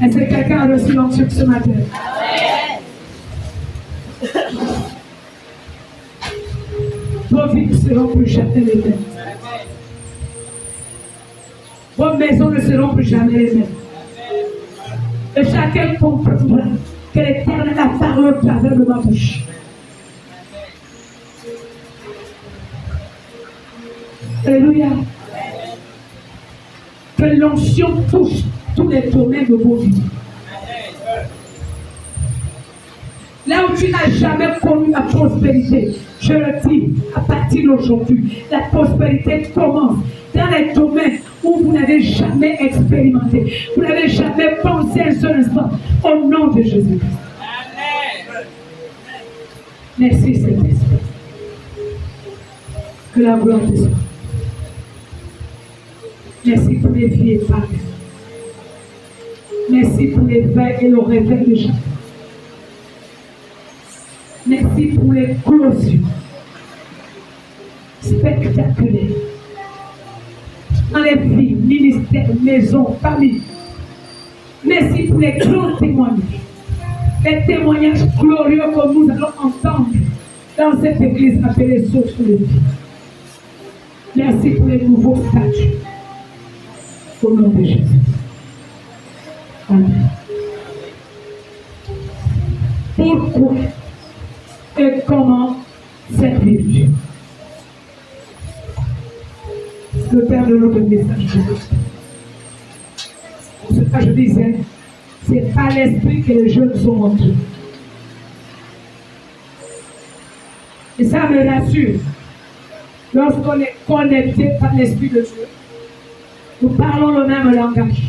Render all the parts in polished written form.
Est-ce que quelqu'un a reçu l'onction ce matin? Vos vies ne seront plus jamais les mêmes. Vos maisons ne seront plus jamais les mêmes. Et chacun comprendra que l'Éternel a parlé au travers de ma bouche. Alléluia. Que l'onction touche tous les domaines de vos vies. Là où tu n'as jamais connu la prospérité, je le dis, à partir d'aujourd'hui, la prospérité commence dans les domaines où vous n'avez jamais expérimenté, vous n'avez jamais pensé un seul instant, au nom de Jésus. Amen. Merci Saint-Esprit. Que la gloire te soit. Merci pour les vies épargnées. Merci pour l'éveil et le réveil de chacun. Merci pour l'éclosion spectaculaire dans les vies, ministères, maisons, familles. Merci pour les grands témoignages, les témoignages glorieux que nous allons entendre dans cette église appelée Source de vie. Merci pour les nouveaux statuts. Au nom de Jésus. Amen. Pourquoi et comment servir Dieu? Le Père de notre message. Pour ce que je disais, c'est par l'esprit que les jeunes sont entrés. Et ça me rassure. Lorsqu'on est connecté par l'esprit de Dieu, nous parlons le même langage.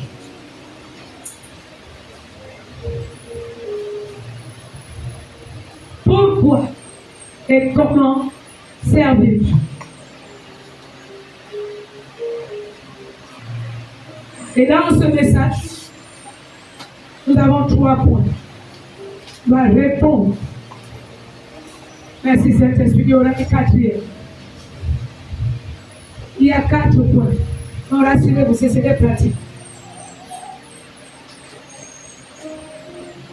Pourquoi et comment servir Dieu? Et dans ce message, nous avons 3 points. On va répondre. Merci Saint-Esprit, il y aura un 4e. Il y a 4 points. Non, rassurez-vous, c'est des pratiques.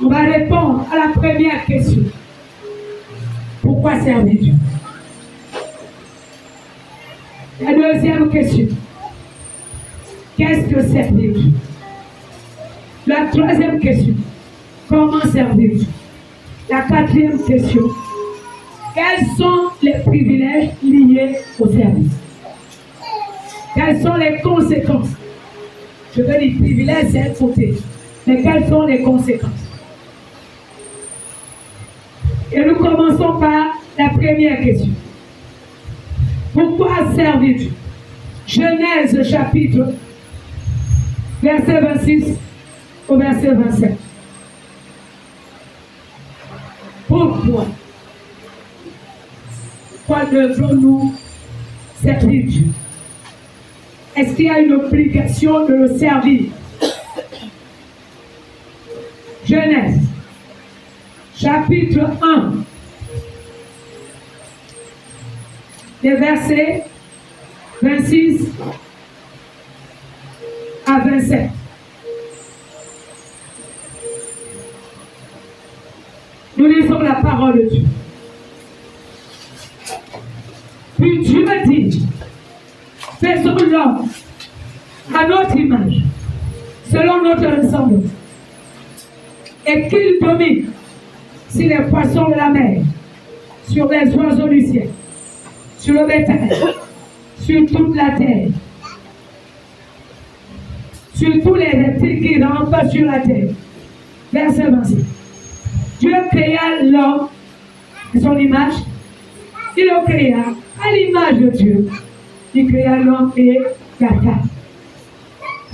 On va répondre à la première question. Pourquoi servir Dieu? La deuxième question. Qu'est-ce que servir Dieu? La troisième question. Comment servir Dieu? La 4e question. Quels sont les privilèges liés au service? Quelles sont les conséquences? Je veux dire, privilèges, c'est un côté. Mais quelles sont les conséquences? Et nous commençons par la première question. Pourquoi servir Dieu? Genèse chapitre verset 26 au verset 27. Pourquoi devons-nous servir Dieu? Est-ce qu'il y a une obligation de le servir? Genèse chapitre 1, les versets 26 à 27. Nous lisons la parole de Dieu. Puis Dieu me dit, faisons l'homme à notre image, selon notre ressemblance, et qu'il domine sur les poissons de la mer, sur les oiseaux du ciel, sur le bétail, sur toute la terre, sur tous les reptiles qui rampent sur la terre. Verset 26. Dieu créa l'homme à son image. Il le créa à l'image de Dieu. Il créa l'homme et la femme.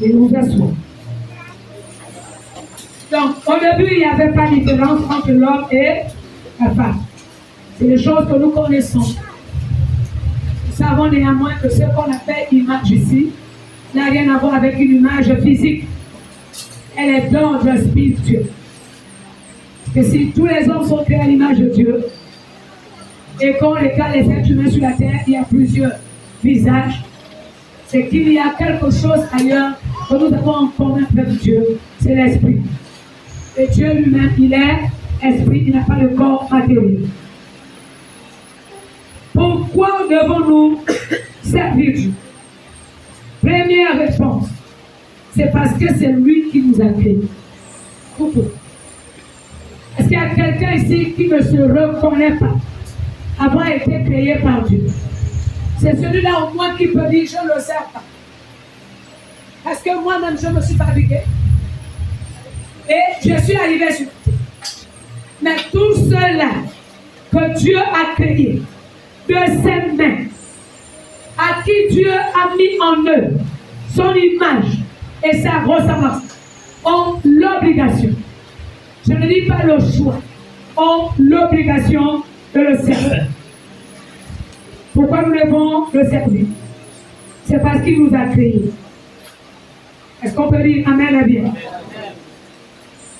Il nous assoit. Donc, au début, il n'y avait pas de différence entre l'homme et la femme. C'est des choses que nous connaissons. Nous savons néanmoins que ce qu'on appelle image ici n'a rien à voir avec une image physique. Elle est d'ordre spirituel. Parce que si tous les hommes sont créés à l'image de Dieu, et qu'on regarde les êtres humains sur la terre, il y a plusieurs visages. c'est qu'il y a quelque chose ailleurs que nous avons en commun avec Dieu, c'est l'esprit. Et Dieu lui-même, il est esprit, il n'a pas de corps matériel. Pourquoi devons-nous servir Dieu? Première réponse, c'est parce que c'est lui qui nous a créés. Pourquoi? Est-ce qu'il y a quelqu'un ici qui ne se reconnaît pas avoir été créé par Dieu? C'est celui-là au moins qui peut dire je ne le sers pas. Parce que moi-même je me suis fabriqué et je suis arrivé sur terre. Mais tout cela que Dieu a créé de ses mains, à qui Dieu a mis en œuvre son image et sa ressemblance, ont l'obligation, je ne dis pas le choix, ont l'obligation de le servir. Pourquoi nous devons le servir? C'est parce qu'il nous a créés. Est-ce qu'on peut dire Amen à bien?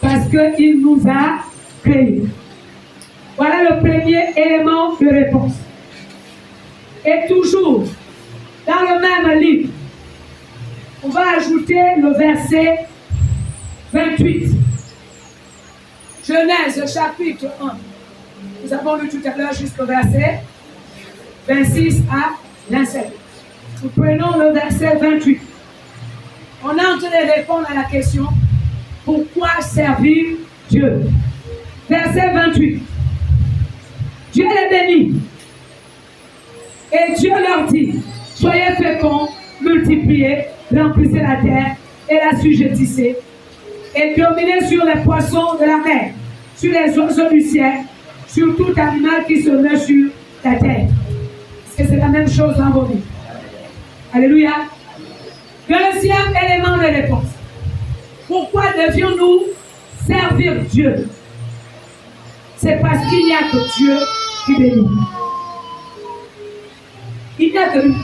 Parce qu'il nous a créés. Voilà le premier élément de réponse. Et toujours, dans le même livre, on va ajouter le verset 28. Genèse chapitre 1. Nous avons lu tout à l'heure jusqu'au verset 26 à 27. Nous prenons le verset 28. On est en train de répondre à la question pourquoi servir Dieu? Verset 28. Dieu les bénit. Et Dieu leur dit, soyez féconds, multipliez, remplissez la terre et la assujettissez, et dominez sur les poissons de la mer, sur les oiseaux du ciel, sur tout animal qui se met sur la terre. Est-ce que c'est la même chose dans vos vies? Alléluia. Deuxième élément de réponse. Pourquoi devions-nous servir Dieu? C'est parce qu'il n'y a que Dieu qui bénit. Il n'y a que lui.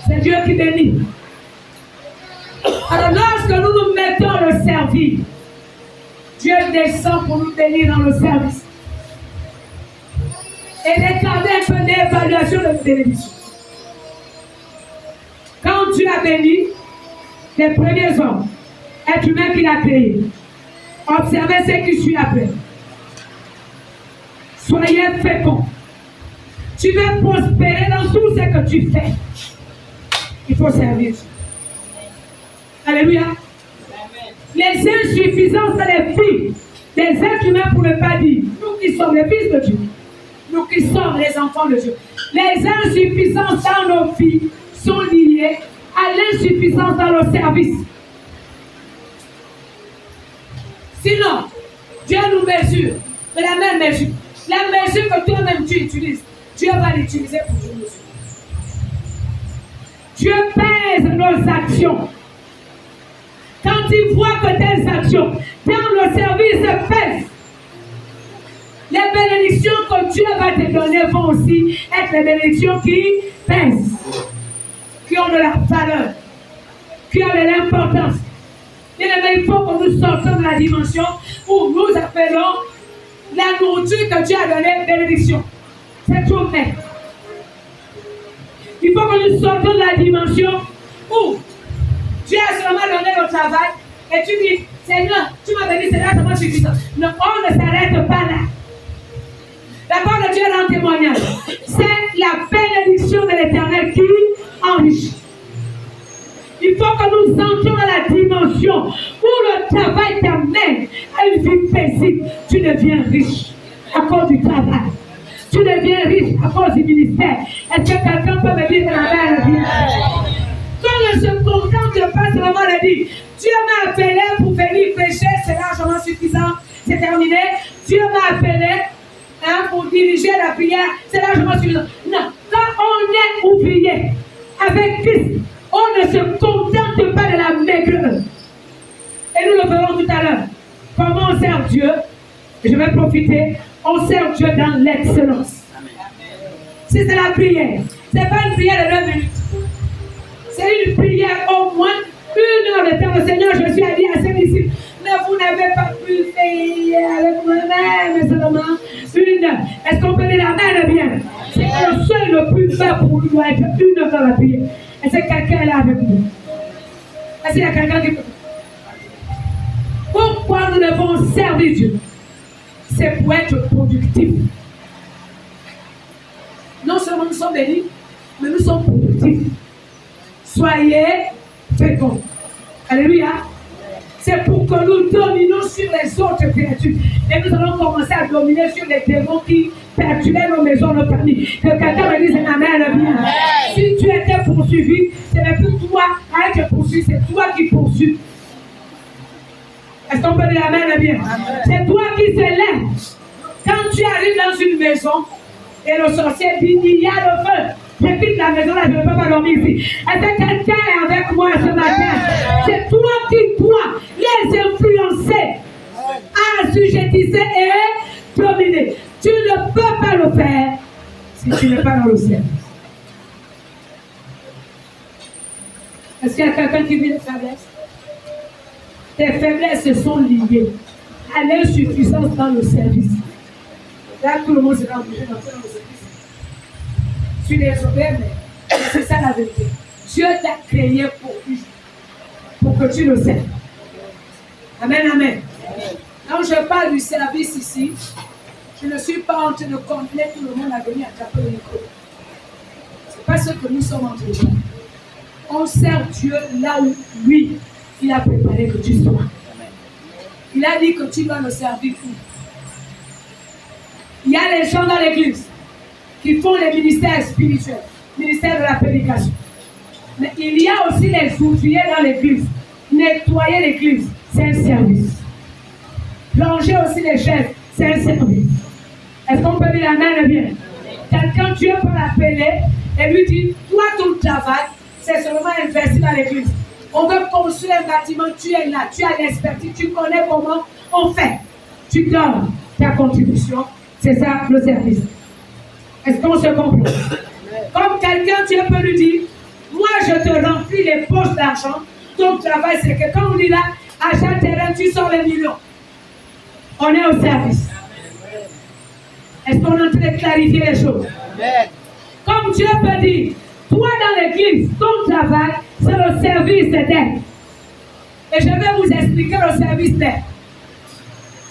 C'est Dieu qui bénit. Alors lorsque nous nous mettons à le servir, Dieu descend pour nous bénir dans le service. Et regarder un peu d'évaluation de bénédiction. Quand Dieu a béni les premiers hommes, êtres humains qu'il a créés, observez ce qui suit après. Soyez féconds. Tu vas prospérer dans tout ce que tu fais. Il faut servir. Alléluia. Les insuffisances de la vie des êtres humains pour ne pas dire, nous qui sommes les fils de Dieu, nous qui sommes les enfants de Dieu, les insuffisances dans nos vies sont liées à l'insuffisance dans le service. Sinon, Dieu nous mesure de la même mesure. La mesure que toi-même tu utilises, Dieu va l'utiliser pour nous. Dieu pèse nos actions. Quand il voit que tes actions dans le service pèsent, les bénédictions que Dieu va te donner vont aussi être les bénédictions qui pèsent, qui ont de la valeur, qui ont de l'importance. Il faut que nous sortions de la dimension où nous appelons la nourriture que Dieu a donnée bénédiction. C'est trop net. Il faut que nous sortions de la dimension où Dieu a seulement donné le travail et tu dis, Seigneur, tu m'as béni, c'est largement suffisant. Non, on ne s'arrête pas là. La parole de Dieu rend témoignage. C'est la bénédiction de l'Éternel qui enrichit. Il faut que nous entrions dans la dimension où le travail t'amène à une vie paisible. Tu deviens riche à cause du travail. Tu deviens riche à cause du ministère. Est-ce que quelqu'un peut me dire la même? Quand on ne se contente pas seulement de dire Dieu m'a appelé pour venir pécher, c'est largement suffisant, c'est terminé. Dieu m'a appelé pour diriger la prière, c'est largement suffisant. Non, quand on est ouvrier avec Christ, on ne se contente pas de la maigreur. Et nous le verrons tout à l'heure. Comment on sert Dieu? Et je vais profiter. On sert Dieu dans l'excellence. Si c'est la prière, ce n'est pas une prière de 9 minutes. C'est une prière au moins 1 heure de temps. Le Seigneur, je suis allé à cette ici. Mais vous n'avez pas pu faire avec moi-même seulement 1 heure. Est-ce qu'on peut dire la main bien? C'est le seul le plus bas pour qui doit être 1 heure dans la prière. Est-ce que quelqu'un est là avec nous? Est-ce qu'il y a quelqu'un qui peut? Pourquoi nous devons servir Dieu? C'est pour être productifs. Non seulement nous sommes bénis, mais nous sommes productifs. Soyez féconds. Alléluia. C'est pour que nous dominions sur les autres créatures. Et nous allons commencer à dominer sur les démons qui perturbaient nos maisons, nos familles. Que quelqu'un me dise Amen, bien. Si tu étais poursuivi, ce n'est plus toi à être poursuivi, c'est toi qui poursuis. Est-ce qu'on peut dire Amen, bien? C'est toi qui s'élève. Quand tu arrives dans une maison et le sorcier dit il y a le feu. Je quitte la maison là, je ne peux pas dormir ici. Est-ce que quelqu'un est avec moi ce matin? C'est toi qui dois les influencer, assujettisser et dominer. Tu ne peux pas le faire si tu n'es pas dans le ciel. Est-ce qu'il y a quelqu'un qui vit de faiblesse? Tes faiblesses sont liées à l'insuffisance dans le service. Là, tout le monde sera obligé d'entrer dans le service. Je suis désolé, mais c'est ça la vérité. Dieu t'a créé pour que tu le sais. Amen, amen. Quand je parle du service ici, je ne suis pas en train de convaincre tout le monde à venir attraper le micro. Ce n'est pas ce que nous sommes en train de faire. On sert Dieu là où lui, il a préparé que tu sois. Il a dit que tu dois le servir où? Il y a les gens dans l'église qui font les ministères spirituels, ministère de la prédication. Mais il y a aussi les ouvriers dans l'église. Nettoyer l'église, c'est un service. Plonger aussi les chaises, c'est un service. Est-ce qu'on peut dire Amen bien? Quelqu'un, Dieu peut l'appeler et lui dire, toi ton travail, c'est seulement investir dans l'église. On veut construire un bâtiment, tu es là, tu as l'expertise, tu connais comment on fait. Tu donnes ta contribution, c'est ça le service. Est-ce qu'on se comprend? Comme quelqu'un, Dieu peut lui dire, moi je te remplis les poches d'argent, ton travail c'est que quand on dit là, achat terrain, tu sors les millions. On est au service. Est-ce qu'on est en train de clarifier les choses? Comme Dieu peut dire, toi dans l'église, ton travail, c'est le service d'aide. Et je vais vous expliquer le service d'aide.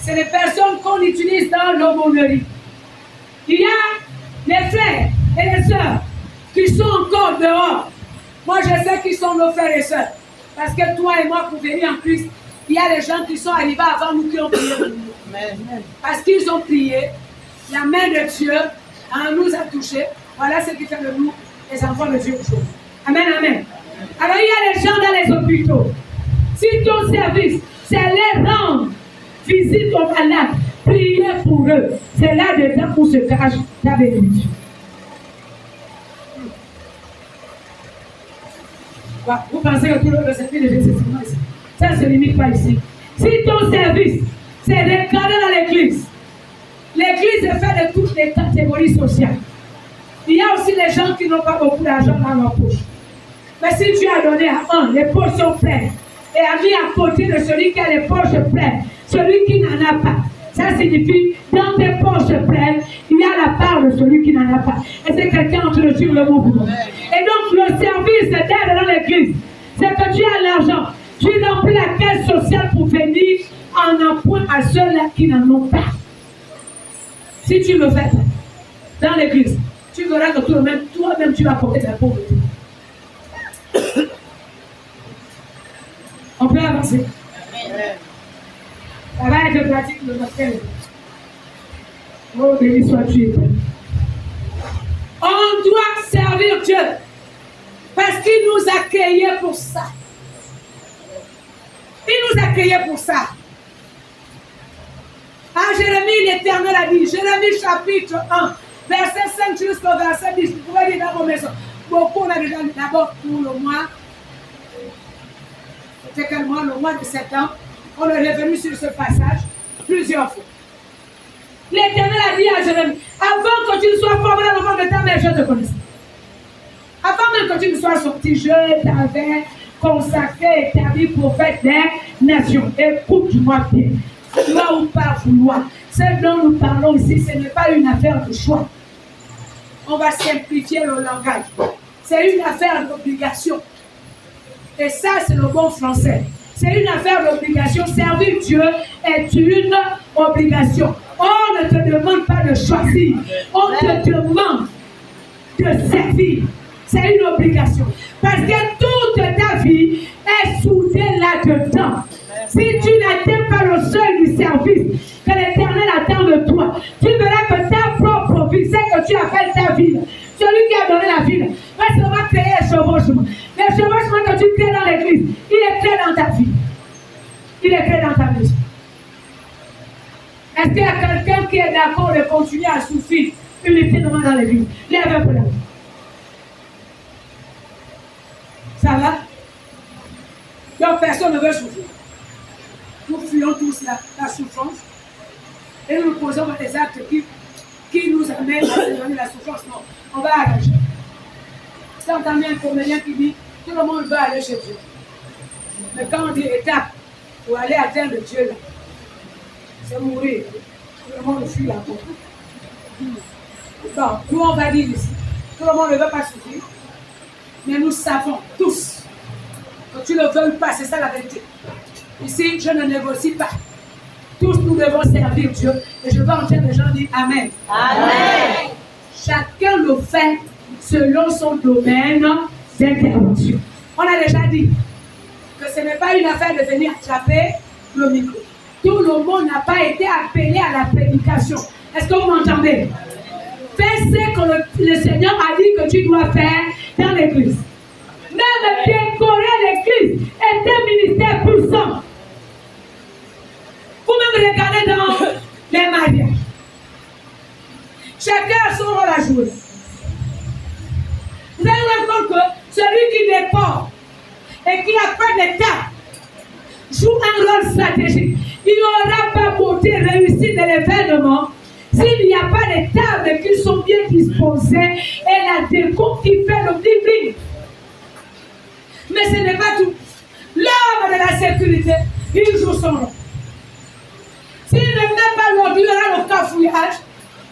C'est les personnes qu'on utilise dans l'aumônerie. Il y a les frères et les sœurs qui sont encore dehors. Moi, je sais qu'ils sont nos frères et sœurs. Parce que toi et moi, pour venir en Christ, il y a des gens qui sont arrivés avant nous qui ont prié pour nous. Parce qu'ils ont prié, la main de Dieu nous a touchés. Voilà ce qui fait de nous les enfants de Dieu aujourd'hui. Amen, amen. Alors, il y a les gens dans les hôpitaux. Si ton service, c'est les rendre visite aux malades, prier pour eux, c'est là-dedans où se cache ta bénédiction. Vous pensez que tout le service de Jésus, c'est ici? Ça ne se limite pas ici. Si ton service, c'est regarder dans l'église, l'église est faite de toutes les catégories sociales. Il y a aussi les gens qui n'ont pas beaucoup d'argent dans leur poche. Mais si tu as donné à un, les poches sont pleines, et a mis à côté de celui qui a les poches pleines, celui qui n'en a pas, ça signifie, dans tes poches pleines, il y a la part de celui qui n'en a pas. Et c'est quelqu'un entre le suivre le mouvement. Et donc le service d'aide dans l'église, c'est que tu as l'argent, tu remplis la caisse sociale pour venir en appoint à ceux-là qui n'en ont pas. Si tu le fais dans l'église, tu verras que toi-même tu vas porter la pauvreté. On peut avancer. Ça va être pratique le matin. Oh, béni sois-tu. On doit servir Dieu parce qu'il nous a créés pour ça. Il nous a créés pour ça. En Jérémie, l'Éternel a dit, Jérémie chapitre 1, verset 5 jusqu'au verset 10. Vous pouvez lire dans vos maisons. Beaucoup on a déjà dit d'abord pour le mois. C'était quel mois? Le mois de septembre. On est revenu sur ce passage plusieurs fois. L'Éternel a dit à Jérémie, avant que tu ne sois formé dans le monde de ta mère, je te connaissais. Avant même que tu ne sois sorti, je t'avais consacré et établi prophète des nations. Écoute-moi bien. Loi ou pas vouloir. Ce dont nous parlons ici, ce n'est pas une affaire de choix. On va simplifier le langage. C'est une affaire d'obligation. Et ça, c'est le bon français. C'est une affaire d'obligation. Servir Dieu est une obligation. On ne te demande pas de choisir. On te demande de servir. C'est une obligation. Parce que toute ta vie est soudée là-dedans. Si tu n'atteins pas le seuil du service que l'Éternel attend de toi, tu verras que ta propre vie, c'est que tu appelles ta vie. Celui qui a donné la vie, va seulement créer un chevauchement. Le chevauchement que tu crées dans l'église, il est créé dans ta vie. Il est créé dans ta maison. Est-ce qu'il y a quelqu'un qui est d'accord de continuer à souffrir uniquement dans l'église? Lève un peu la main. Ça va? Donc personne ne veut souffrir. Nous fuyons tous la souffrance et nous posons des actes qui nous amènent à s'éloigner de la souffrance. Non, on va arranger. C'est entendu un comédien qui dit tout le monde va aller chez Dieu. Mais quand on dit étape pour aller atteindre Dieu, là, c'est mourir. Tout le monde fuit la porte. Bon, nous on va dire ici, tout le monde ne veut pas souffrir, mais nous savons tous que tu ne veux pas, c'est ça la vérité. Ici, je ne négocie pas. Tous nous devons servir Dieu. Et je veux entendre les gens dire Amen. Amen. Chacun le fait selon son domaine d'intervention. On a déjà dit que ce n'est pas une affaire de venir attraper le micro. Tout le monde n'a pas été appelé à la prédication. Est-ce que vous m'entendez? Fais ce que le Seigneur a dit que tu dois faire dans l'église. Même décorer l'église est un ministère puissant. Vous-même regardez dans les mariages. Chacun a son rôle à jouer. Vous allez voir que celui qui décore et qui n'a pas d'état joue un rôle stratégique. Il n'y aura pas beauté, réussite de l'événement s'il n'y a pas des tables qui sont bien disposées et la déco qui fait le bling-bling. Mais ce n'est pas tout. L'homme de la sécurité, il joue son rôle. S'il ne met pas l'ordre, il y aura le cafouillage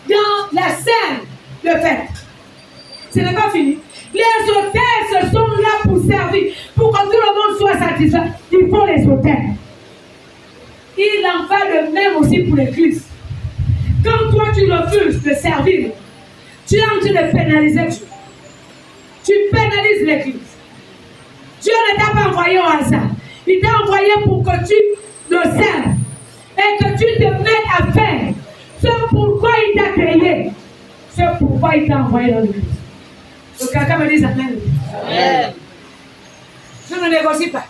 dans la scène de fête. Ce n'est pas fini. Les hôtels sont là pour servir, pour que tout le monde soit satisfait. Il faut les hôtels. Il en va de même aussi pour l'église. Quand toi tu refuses de servir, tu es en train de pénaliser Dieu. Tu pénalises l'église. Dieu ne t'a pas envoyé au hasard. Il t'a envoyé pour que tu le serves et que tu te mettes à faire ce pourquoi il t'a créé, ce pourquoi il t'a envoyé dans l'église. Donc quelqu'un me dit Amen. Amen. Je ne négocie pas.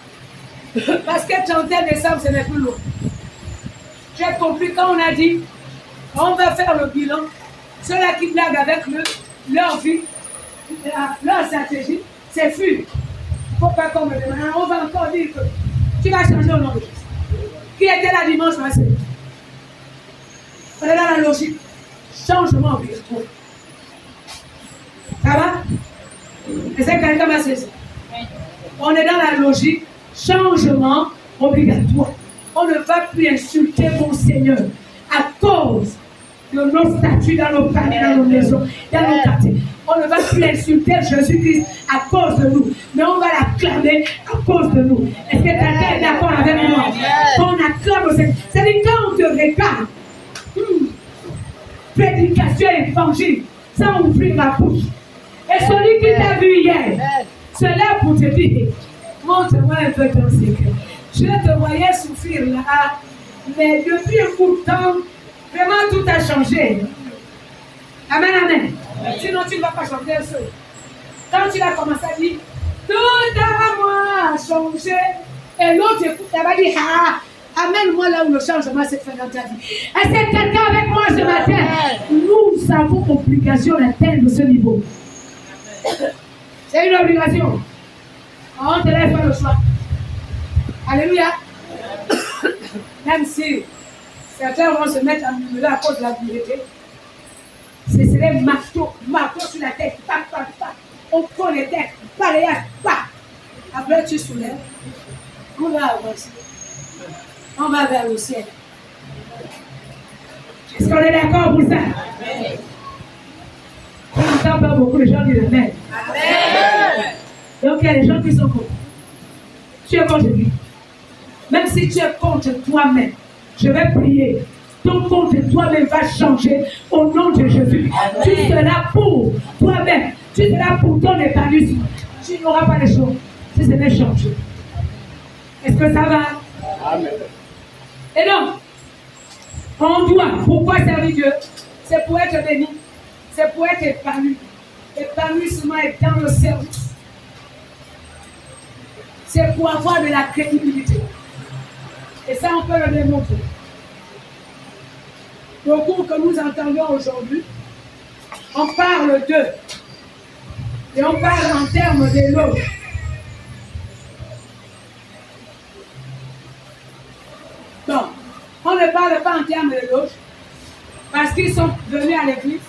Parce que 31 décembre, ce n'est plus long. J'ai compris quand on a dit on va faire le bilan. Ceux-là qui blaguent avec leur vie, leur stratégie, c'est fou. Il ne faut pas qu'on me demande. On va encore dire que tu vas changer au nom de Jésus. Qui était là dimanche passé? On est dans la logique. Changement obligatoire. Ça va? Est-ce que quelqu'un m'a saisi? On est dans la logique. Changement obligatoire. On ne va plus insulter mon Seigneur à cause de nos statuts dans nos familles, dans nos maisons, dans nos quartiers. On ne va plus insulter Jésus-Christ à cause de nous, mais on va l'acclamer à cause de nous. Est-ce que quelqu'un est d'accord avec moi? On acclame au Seigneur. C'est-à-dire quand on te regarde, prédication évangile, sans ouvrir la bouche. Et celui qui t'a vu hier, c'est là pour te dire, montre-moi un peu ton secret. Je te voyais souffrir là, mais depuis un bout de temps, vraiment tout a changé. Amen, amen. Sinon tu ne vas pas changer seul. Quand tu vas commencer à dire, tout à moi a changé, et l'autre écoute, elle va dire, ah, amène-moi là où le changement s'est fait dans ta vie. Est-ce que quelqu'un avec moi ce matin? Nous avons obligation d'atteindre ce niveau. C'est une obligation. On te laisse faire le choix. Alléluia. Même si certains vont se mettre à murmurer à cause de la vérité, ce serait marteau sur la tête, pac, pac, pac. On prend les têtes, balayage, pac. Après tu soulèves, on va avancer. On va vers le ciel. Est-ce qu'on est d'accord pour ça? j'entends pas beaucoup de gens dire Amen. Amen. Donc il y a des gens qui sont contre. Tu es contre lui. Même si tu es contre toi-même, je vais prier. Ton contre toi-même va changer au nom de Jésus. Amen. Tu seras pour toi-même. Tu seras pour ton épanouissement. Tu n'auras pas de choses si ce n'est changé. Est-ce que ça va? Amen. Et donc, on doit. Pourquoi servir Dieu? C'est pour être béni. C'est pour être épanoui. Épanouissement est dans le service. C'est pour avoir de la crédibilité. Et ça, on peut le démontrer. Le cours que nous entendons aujourd'hui, on parle d'eux. Et on parle en termes d'éloge. Donc, on ne parle pas en termes d'éloge parce qu'ils sont venus à l'église,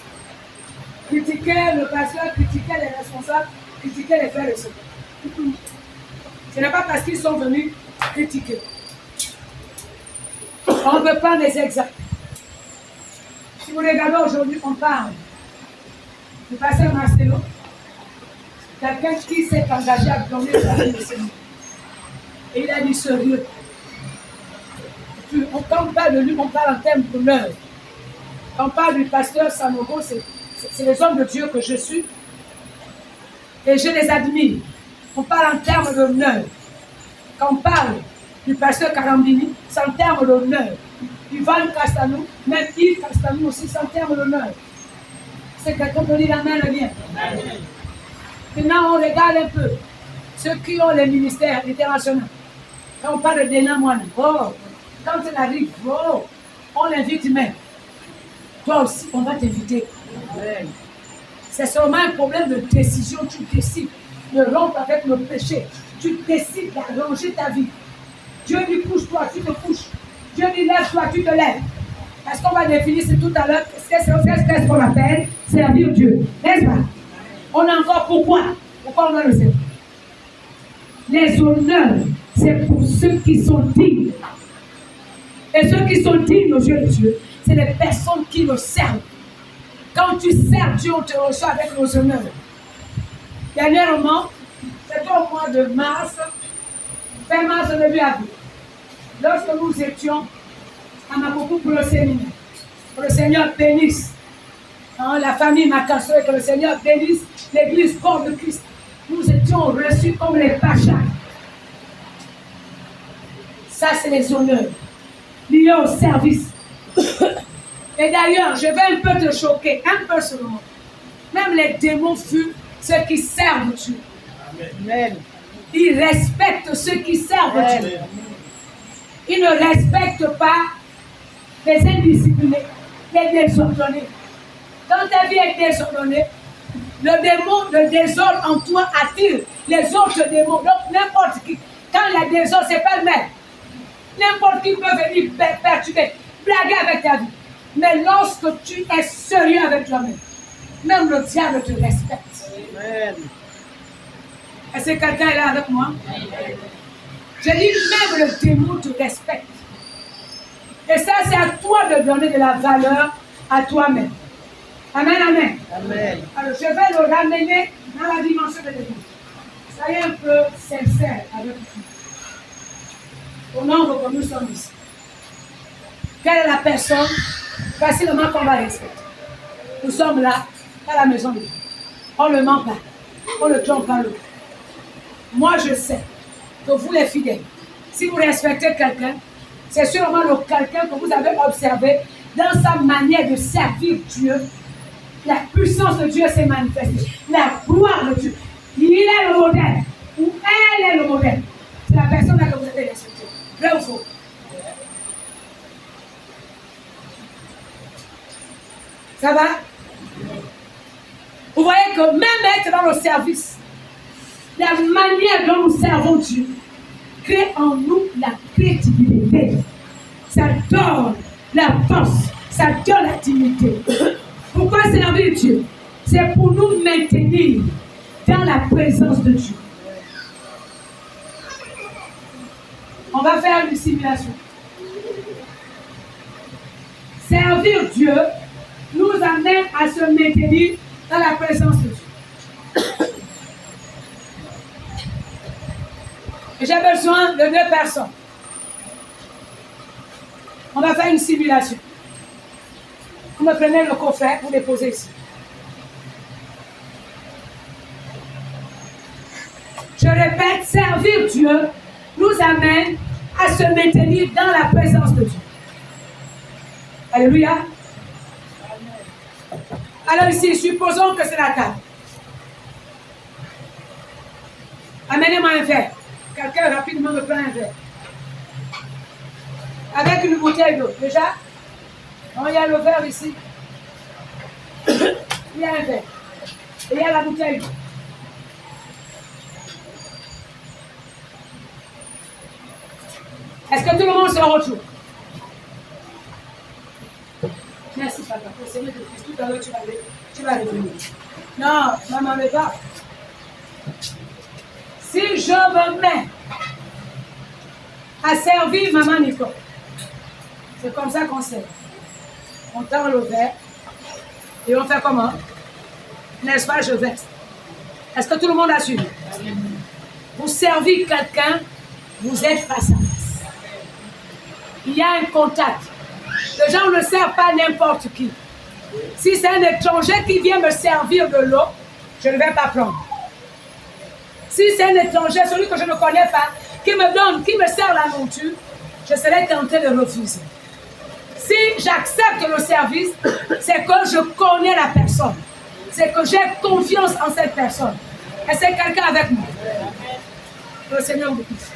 critiquaient le pasteur, critiquaient les responsables, critiquaient les frères et sœurs. Ce n'est pas parce qu'ils sont venus critiquer. On ne peut pas les exemples. Si vous regardez aujourd'hui, on parle du pasteur Marcelo, quelqu'un qui s'est engagé à donner sa vie au Seigneur. Et il a dit sérieux. Quand on parle de lui, on parle en termes d'honneur. Quand on parle du pasteur Sanogo, c'est les hommes de Dieu que je suis. Et je les admire. On parle en termes d'honneur. Quand on parle du pasteur Karambini, c'est en termes d'honneur. Ivan Castanou, même Yves Castanou aussi, c'est en termes d'honneur. C'est quelqu'un qui dit la main le bien. Maintenant, on regarde un peu ceux qui ont les ministères internationaux. Quand on parle de Dena Moine, oh, quand il arrive, oh, on l'invite même. Toi aussi, on va t'inviter. C'est seulement un problème de décision. Tu décides de rompre avec le péché. Tu décides d'arranger ta vie. Dieu dit couche-toi, tu te couches. Dieu dit lève-toi, tu te lèves. Parce qu'on va définir c'est tout à l'heure. C'est ce qu'on appelle servir Dieu. N'est-ce pas? On a encore pourquoi? Pourquoi on doit le servir? Les honneurs, c'est pour ceux qui sont dignes. Et ceux qui sont dignes aux yeux de Dieu, c'est les personnes qui le servent. Quand tu sers Dieu, on te reçoit avec nos honneurs. Dernièrement, c'était au mois de mars, fin mars de début avril. Lorsque nous étions à Makokou pour le séminaire, que le Seigneur bénisse la famille Makasso et que le Seigneur bénisse l'église corps de Christ. Nous étions reçus comme les pachas. Ça, c'est les honneurs liés au service. Et d'ailleurs, je vais un peu te choquer, un peu seulement. Même les démons furent ceux qui servent Dieu. Amen. Ils respectent ceux qui servent Dieu. Ils ne respectent pas les indisciplinés, les désordonnés. Quand ta vie est désordonnée, le démon de désordre en toi attire les autres démons. Donc n'importe qui, quand il y a désordre, c'est pas le même. N'importe qui peut venir perturber, blaguer avec ta vie. Mais lorsque tu es sérieux avec toi-même, même le diable te respecte. Amen. Est-ce que quelqu'un est là avec moi? Je dis même le démon te respecte. Et ça, c'est à toi de donner de la valeur à toi-même. Amen, amen. Amen. Alors, je vais le ramener dans la dimension de l'église. Soyez un peu sincère avec vous. Au nombre que nous sommes ici. Quelle est la personne facilement qu'on va respecter? Nous sommes là, à la maison de Dieu. On ne ment pas. On ne trompe pas l'autre. Moi, je sais que vous, les fidèles, si vous respectez quelqu'un, c'est sûrement le quelqu'un que vous avez observé dans sa manière de servir Dieu. La puissance de Dieu s'est manifestée. La gloire de Dieu. Il est le modèle. Ou elle est le modèle. C'est la personne là que vous avez respectée. Vrai ou faux? Ça va? Vous voyez que même être dans le service, la manière dont nous servons Dieu crée en nous la crédibilité. Ça donne la force, ça donne la dignité. Pourquoi servir Dieu? C'est pour nous maintenir dans la présence de Dieu. On va faire une simulation. Servir Dieu nous amène à se maintenir dans la présence de Dieu. Et j'ai besoin de 2 personnes. On va faire une simulation. Vous me prenez le coffret, vous le posez ici. Je répète, servir Dieu nous amène à se maintenir dans la présence de Dieu. Alléluia. Alors ici, supposons que c'est la table. Amenez-moi un verre. Quelqu'un rapidement me prend un verre. Avec une bouteille d'eau. Déjà, il y a le verre ici. Il y a un verre. Et il y a la bouteille d'eau. Est-ce que tout le monde se retrouve? Merci, papa. Pour Seigneur de Christ, tout à l'heure, tu vas revenir. Non, maman, ne pas. Si je me mets à servir maman Nicole, c'est comme ça qu'on sert. On tend le verre et on fait comment? N'est-ce pas, je verse. Est-ce que tout le monde a suivi? Vous servez quelqu'un, vous êtes face à face. Il y a un contact. Les gens ne servent pas n'importe qui. Si c'est un étranger qui vient me servir de l'eau, je ne vais pas prendre. Si c'est un étranger, celui que je ne connais pas, qui me sert la monture, je serai tenté de refuser. Si j'accepte le service, c'est que je connais la personne. C'est que j'ai confiance en cette personne. Et c'est quelqu'un avec moi. Le Seigneur vous bénisse.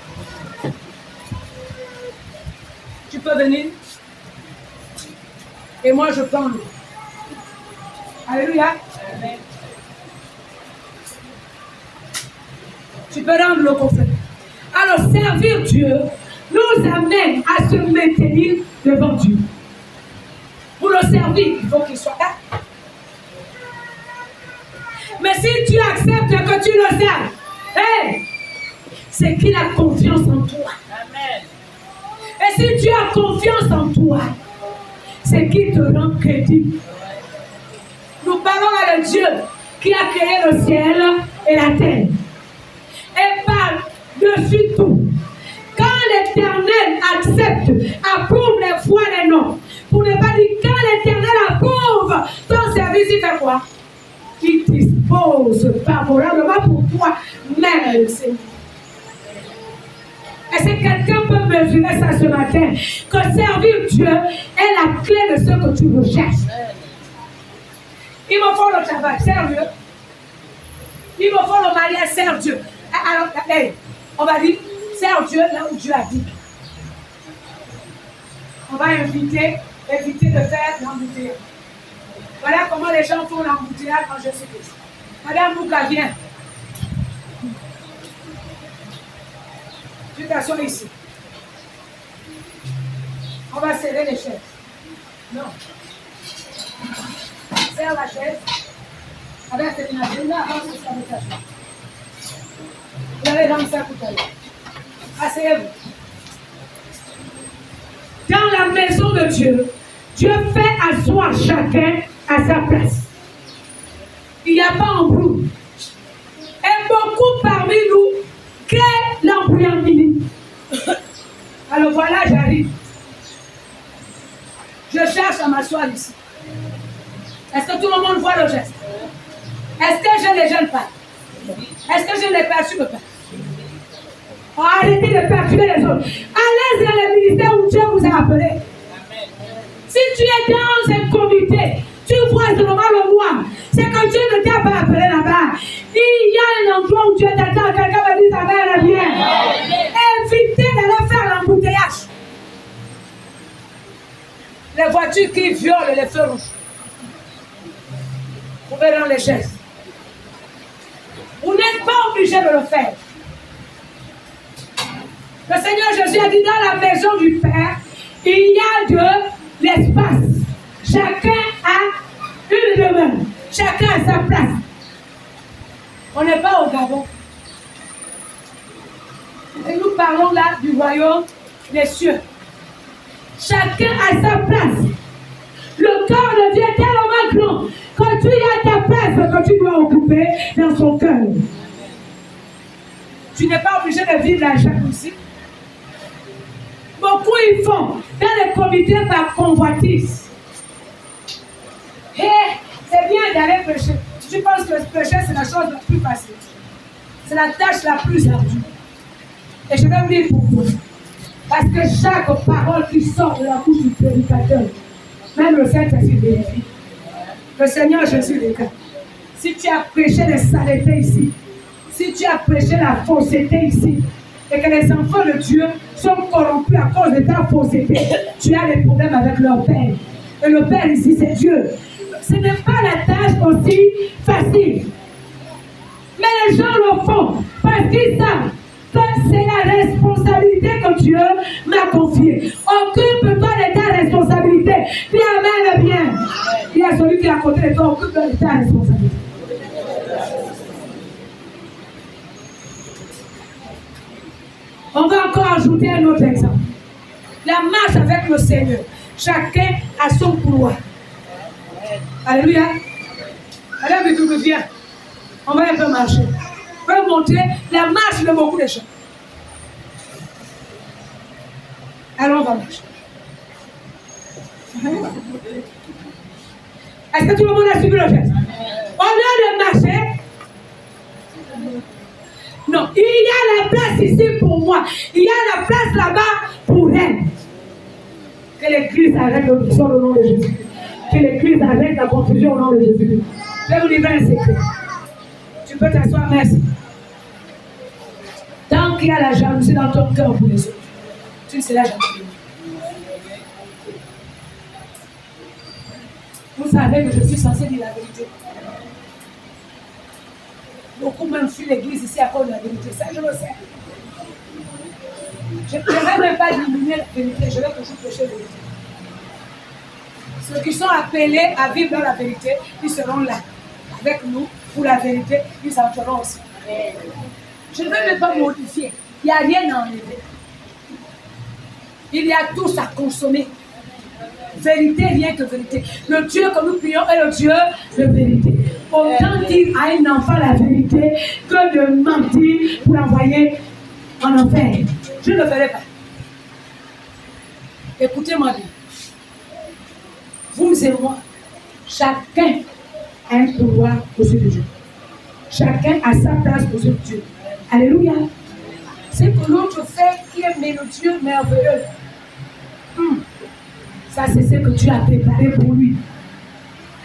Tu peux venir. Et moi, je prends l'eau. Alléluia. Amen. Tu peux rendre l'eau pour ça. Alors, servir Dieu nous amène à se maintenir devant Dieu. Pour le servir, il faut qu'il soit là. Mais si tu acceptes que tu le serves, hey, c'est qu'il a confiance en toi. Amen. Et si tu as confiance en toi, c'est qu'il te rend crédible. Nous parlons à le Dieu qui a créé le ciel et la terre. Et par-dessus tout, quand l'Éternel accepte, approuve les foi et les noms, pour ne pas dire quand l'Éternel approuve ton service, il fait quoi? Il dispose favorablement pour toi, même le Seigneur. Est-ce que quelqu'un peut mesurer ça ce matin? Que servir Dieu est la clé de ce que tu recherches. Il me faut le travail, sérieux. Il me faut le mariage, sers Dieu. Alors, hey, on va dire, sers Dieu là où Dieu a dit. On va éviter de faire l'embouteillage. Voilà comment les gens font l'embouteillage quand je suis Christ. Madame Mouka, viens. Tu t'assois ici. On va serrer les chaises. Non. Serre la chaise. Avec cette machine-là, avance aussi avec la chaise. Vous allez rendre ça tout à l'heure. Asseyez-vous. Dans la maison de Dieu, Dieu fait asseoir chacun à sa place. Il n'y a pas embrouille. Et beaucoup parmi nous créent l'embrouillamini. Alors voilà, j'arrive. Je cherche à m'asseoir ici. Est-ce que tout le monde voit le geste? Est-ce que je ne les gêne pas? Est-ce que je ne les perturbe pas? Arrêtez de perturber les autres. Allez dans le ministère où Dieu vous a appelé. Si tu es dans un comité, tu vois seulement le moi. C'est que Dieu ne t'a pas appelé là-bas. Il y a un endroit où Dieu t'attend. Quelqu'un va dire sa mère est bien. Évitez d'aller faire l'embouteillage. Les voitures qui violent les feux rouges. Vous verrez dans les chaises. Vous n'êtes pas obligé de le faire. Le Seigneur Jésus a dit dans la maison du Père, il y a de l'espace. Chacun a une demeure. Chacun a sa place. On n'est pas au Gabon. Et nous parlons là du royaume des cieux. Chacun a sa place. Le cœur de Dieu est tellement grand. Quand tu as ta place, que tu dois occuper dans son cœur. Tu n'es pas obligé de vivre la jalousie. Beaucoup ils font dans les comités par convoitise. Et c'est bien d'aller prêcher. Je pense que prêcher, c'est la chose la plus facile. C'est la tâche la plus ardue. Et je vais vous dire pourquoi. Parce que chaque parole qui sort de la bouche du prédicateur, même le Saint-Esprit vérifie. Le Seigneur Jésus déclare. Si tu as prêché les saletés ici, si tu as prêché la fausseté ici, et que les enfants de Dieu sont corrompus à cause de ta fausseté, tu as des problèmes avec leur Père. Et le Père ici, c'est Dieu. Ce n'est pas la tâche aussi facile. Mais les gens le font parce qu'ils savent que c'est la responsabilité que Dieu m'a confiée. Occupe-toi de ta responsabilité. Dis amen bien. Il y a celui qui est à côté de toi, occupe-toi de ta responsabilité. On va encore ajouter un autre exemple. La marche avec le Seigneur. Chacun a son couloir. Alléluia. Allez, mais viens. On va un peu marcher. On va montrer la marche de beaucoup de gens. Alors on va marcher. Est-ce que tout le monde a suivi le geste? Au lieu de marcher, non, il y a la place ici pour moi. Il y a la place là-bas pour elle. Que l'Église arrête le au nom de Jésus. Que l'Église arrête la confusion au nom de Jésus. Je vais vous livrer un secret. Tu peux t'asseoir, merci. Tant qu'il y a la jalousie dans ton cœur pour les autres, tu ne seras jamais béni. Vous savez que je suis censé dire la vérité. Beaucoup même fuient l'église ici à cause de la vérité. Ça, je le sais. Je ne vais même pas diminuer la vérité. Je vais toujours prêcher la vérité. Ceux qui sont appelés à vivre dans la vérité, ils seront là. Avec nous, pour la vérité, ils entreront aussi. Je ne vais même pas modifier. Il n'y a rien à enlever. Il y a tout à consommer. Vérité, rien que vérité. Le Dieu que nous prions est le Dieu de vérité. Autant dire à un enfant la vérité que de mentir pour l'envoyer en enfer. Je ne le ferai pas. Écoutez-moi bien. Vous et moi, chacun a un pouvoir aux yeux de Dieu. Chacun a sa place aux yeux de Dieu. Alléluia. C'est que l'autre fait qui est mélodieux, merveilleux. Ça, c'est ce que tu as préparé pour lui.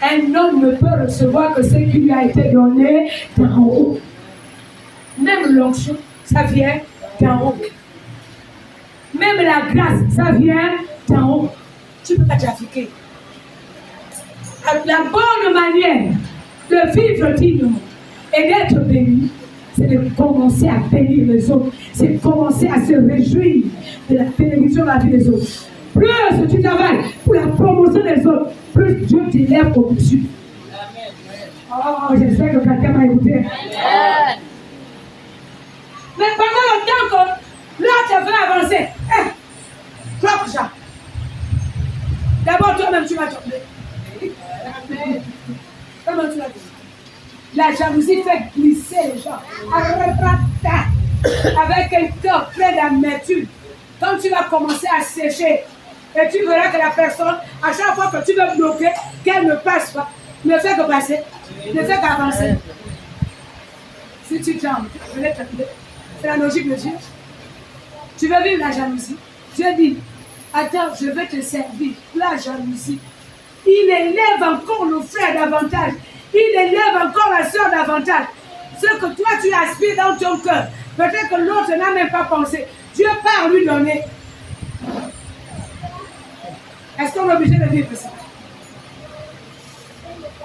Un homme ne peut recevoir que ce qui lui a été donné d'en haut. Même l'onction, ça vient d'en haut. Même la grâce, ça vient d'en haut. Tu ne peux pas trafiquer. La bonne manière de vivre dignement et d'être béni, c'est de commencer à bénir les autres. C'est de commencer à se réjouir de la bénédiction de la vie des autres. Plus tu travailles pour la promotion des autres, plus Dieu t'élève au-dessus. Oh, j'espère que quelqu'un m'a écouté. Mais pendant le temps que l'autre veut avancer, cloque Jean. D'abord, toi-même, tu vas tomber. Comment tu l'as dit? La jalousie fait glisser les gens. Avec un cœur plein d'amertume. Quand tu vas commencer à sécher, et tu verras que la personne, à chaque fois que tu veux bloquer, qu'elle ne passe pas, ne fait que passer, ne fait qu'avancer. Si tu trembles, c'est la logique de Dieu. Tu veux vivre la jalousie. Dieu dit, attends, je vais te servir. La jalousie. Il élève encore le frère davantage. Il élève encore la soeur davantage. Ce que toi tu aspires dans ton cœur, peut-être que l'autre n'a même pas pensé. Dieu part lui donner. Est-ce qu'on est obligé de vivre ça?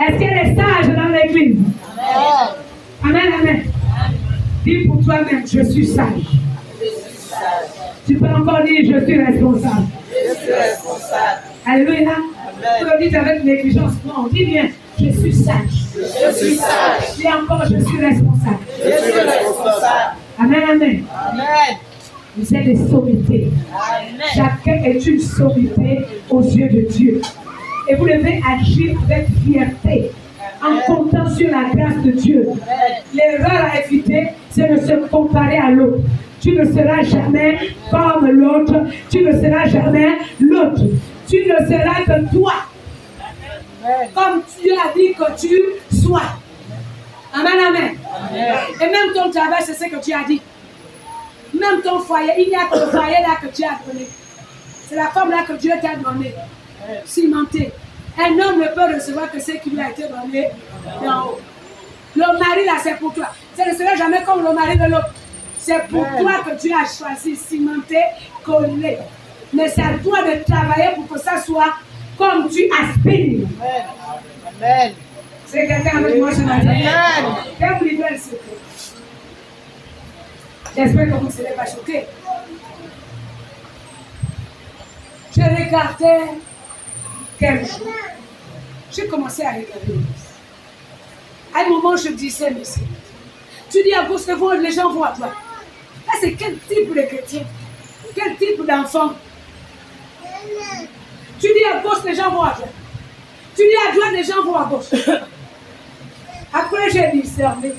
Est-ce qu'il y a des sages dans l'église? Amen, amen. Dis pour toi-même, je suis sage. Tu peux encore dire, je suis responsable. Je suis responsable. Alléluia. Tu le dis avec négligence. Non, dis bien, je suis sage. Je suis sage. Dis encore, je suis responsable. Je suis responsable. Amen, amen. Amen. Vous êtes des sommités. Amen. Chacun est une sommité aux yeux de Dieu. Et vous devez agir avec fierté. en comptant sur la grâce de Dieu. L'erreur à éviter, c'est de se comparer à l'autre. Tu ne seras jamais comme l'autre. Tu ne seras jamais l'autre. Tu ne seras que toi. Comme Dieu a dit que tu sois. Amen, amen. Et même ton travail, c'est ce que tu as dit. Même ton foyer, il n'y a que le foyer là que Dieu a donné. C'est la forme là que Dieu t'a donné. Cimenté. Un homme ne peut recevoir que ce qui lui a été donné d'en haut. Le mari là, c'est pour toi. Ça ne sera jamais comme le mari de l'autre. C'est pour toi que tu as choisi, cimenté, collé. Mais c'est à toi de travailler pour que ça soit comme tu aspires. Amen. C'est quelqu'un avec moi ce matin. Je vais vous livrer un secret. J'espère que vous ne serez pas choqués. Je regardais quel jour. J'ai commencé à regarder. À un moment, je disais, mais tu dis à gauche, les gens vont à toi. Là, c'est quel type de chrétien? Quel type d'enfant? Tu dis à gauche, les gens vont à toi. Tu dis à droite, les gens vont à gauche. Après, j'ai discerné.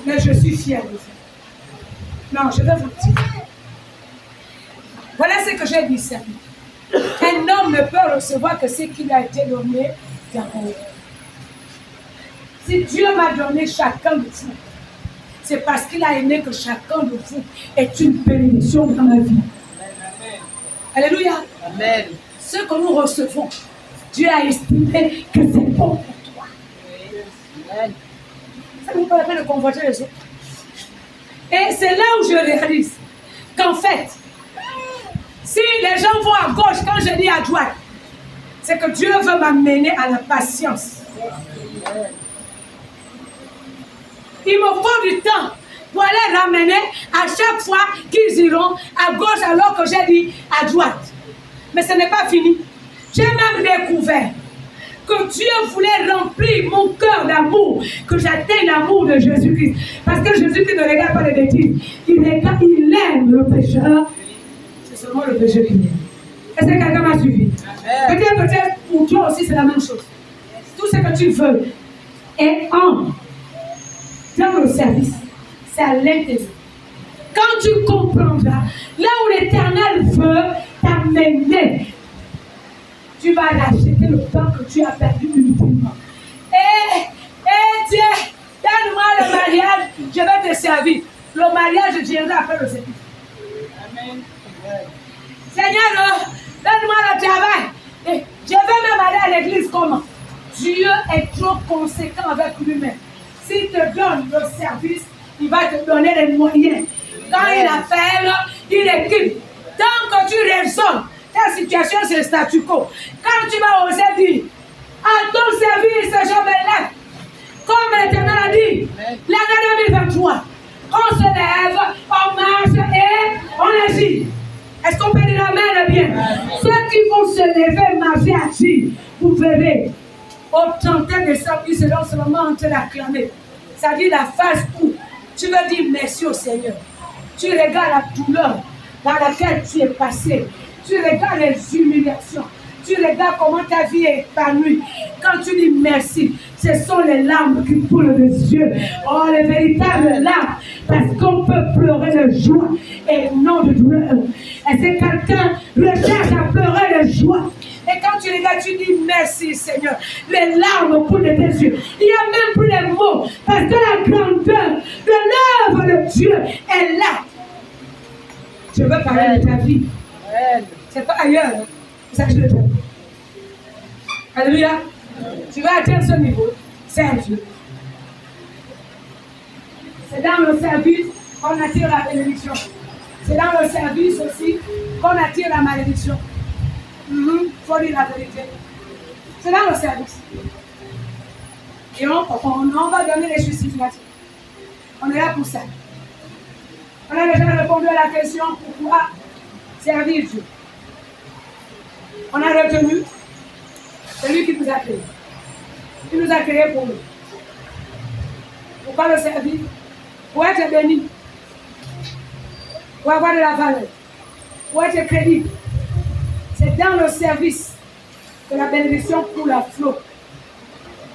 Mais je suis fière de ça. Non, je vais vous le dire. Voilà ce que j'ai discerné. Un homme ne peut recevoir que ce qui lui a été donné d'abord. Si Dieu m'a donné chacun de vous, c'est parce qu'il a aimé que chacun de vous est une bénédiction dans ma vie. Alléluia. Amen. Ce que nous recevons, Dieu a estimé que c'est bon pour toi. Amen. Ça ne vaut pas la peine de convoiter les autres. Et c'est là où je réalise qu'en fait, si les gens vont à gauche quand je dis à droite, c'est que Dieu veut m'amener à la patience. Il me faut du temps pour aller ramener à chaque fois qu'ils iront à gauche alors que j'ai dit à droite. Mais ce n'est pas fini. J'ai même découvert que Dieu voulait remplir mon cœur d'amour, que j'atteigne l'amour de Jésus-Christ. Parce que Jésus-Christ ne regarde pas les bêtises. Il aime le pécheur. C'est seulement le péché qui l'aime. Est-ce que quelqu'un m'a suivi? Peut-être pour toi aussi c'est la même chose. Tout ce que tu veux est dans le service. C'est à l'intérieur. Quand tu comprendras, là où l'Éternel veut t'amener, tu vas racheter le temps que tu as perdu inutilement. Dieu, donne-moi le mariage, je vais te servir. Le mariage viendra après le service. Amen. Seigneur, donne-moi le travail. Et je vais même aller à l'église comment? Dieu est trop conséquent avec lui-même. S'il te donne le service, il va te donner les moyens. Quand il appelle, il équipe. Tant que tu raisonnes, ta situation c'est le statu quo. Quand tu vas oser dire, à ton service, je me lève. Comme l'Éternel a dit, l'année 2023, on se lève, on marche et on agit. Est-ce qu'on peut dire amen bien? Ceux qui vont se lever, marcher, agir, vous verrez, au 31 décembre, ils seront seulement en train d'acclamer. C'est-à-dire la phase où tu veux dire merci au Seigneur. Tu regardes la douleur dans laquelle tu es passé. Tu regardes les humiliations. Tu regardes comment ta vie est épanouie. Quand tu dis merci, ce sont les larmes qui coulent des yeux. Oh, les véritables larmes. Parce qu'on peut pleurer de joie et non de douleur. Est-ce que quelqu'un recherche à pleurer de joie? Et quand tu regardes, tu dis merci Seigneur. Les larmes coulent de tes yeux. Il n'y a même plus les mots. Parce que la grandeur de l'œuvre de Dieu est là. Je veux parler de ta vie. C'est pas ailleurs. C'est ça que je veux dire. Alléluia. Tu vas atteindre ce niveau. C'est un Dieu. C'est dans le service qu'on attire la bénédiction. C'est dans le service aussi qu'on attire la malédiction. Faut dire la vérité. C'est dans le service. Et on va donner les justificatifs. On est là pour ça. On a déjà répondu à la question pourquoi servir Dieu. On a retenu celui qui nous a créés. Il nous a créés pour nous. Pourquoi le servir? Pour être béni. Pour avoir de la valeur. Pour être crédible. C'est dans le service que la bénédiction coule à flot.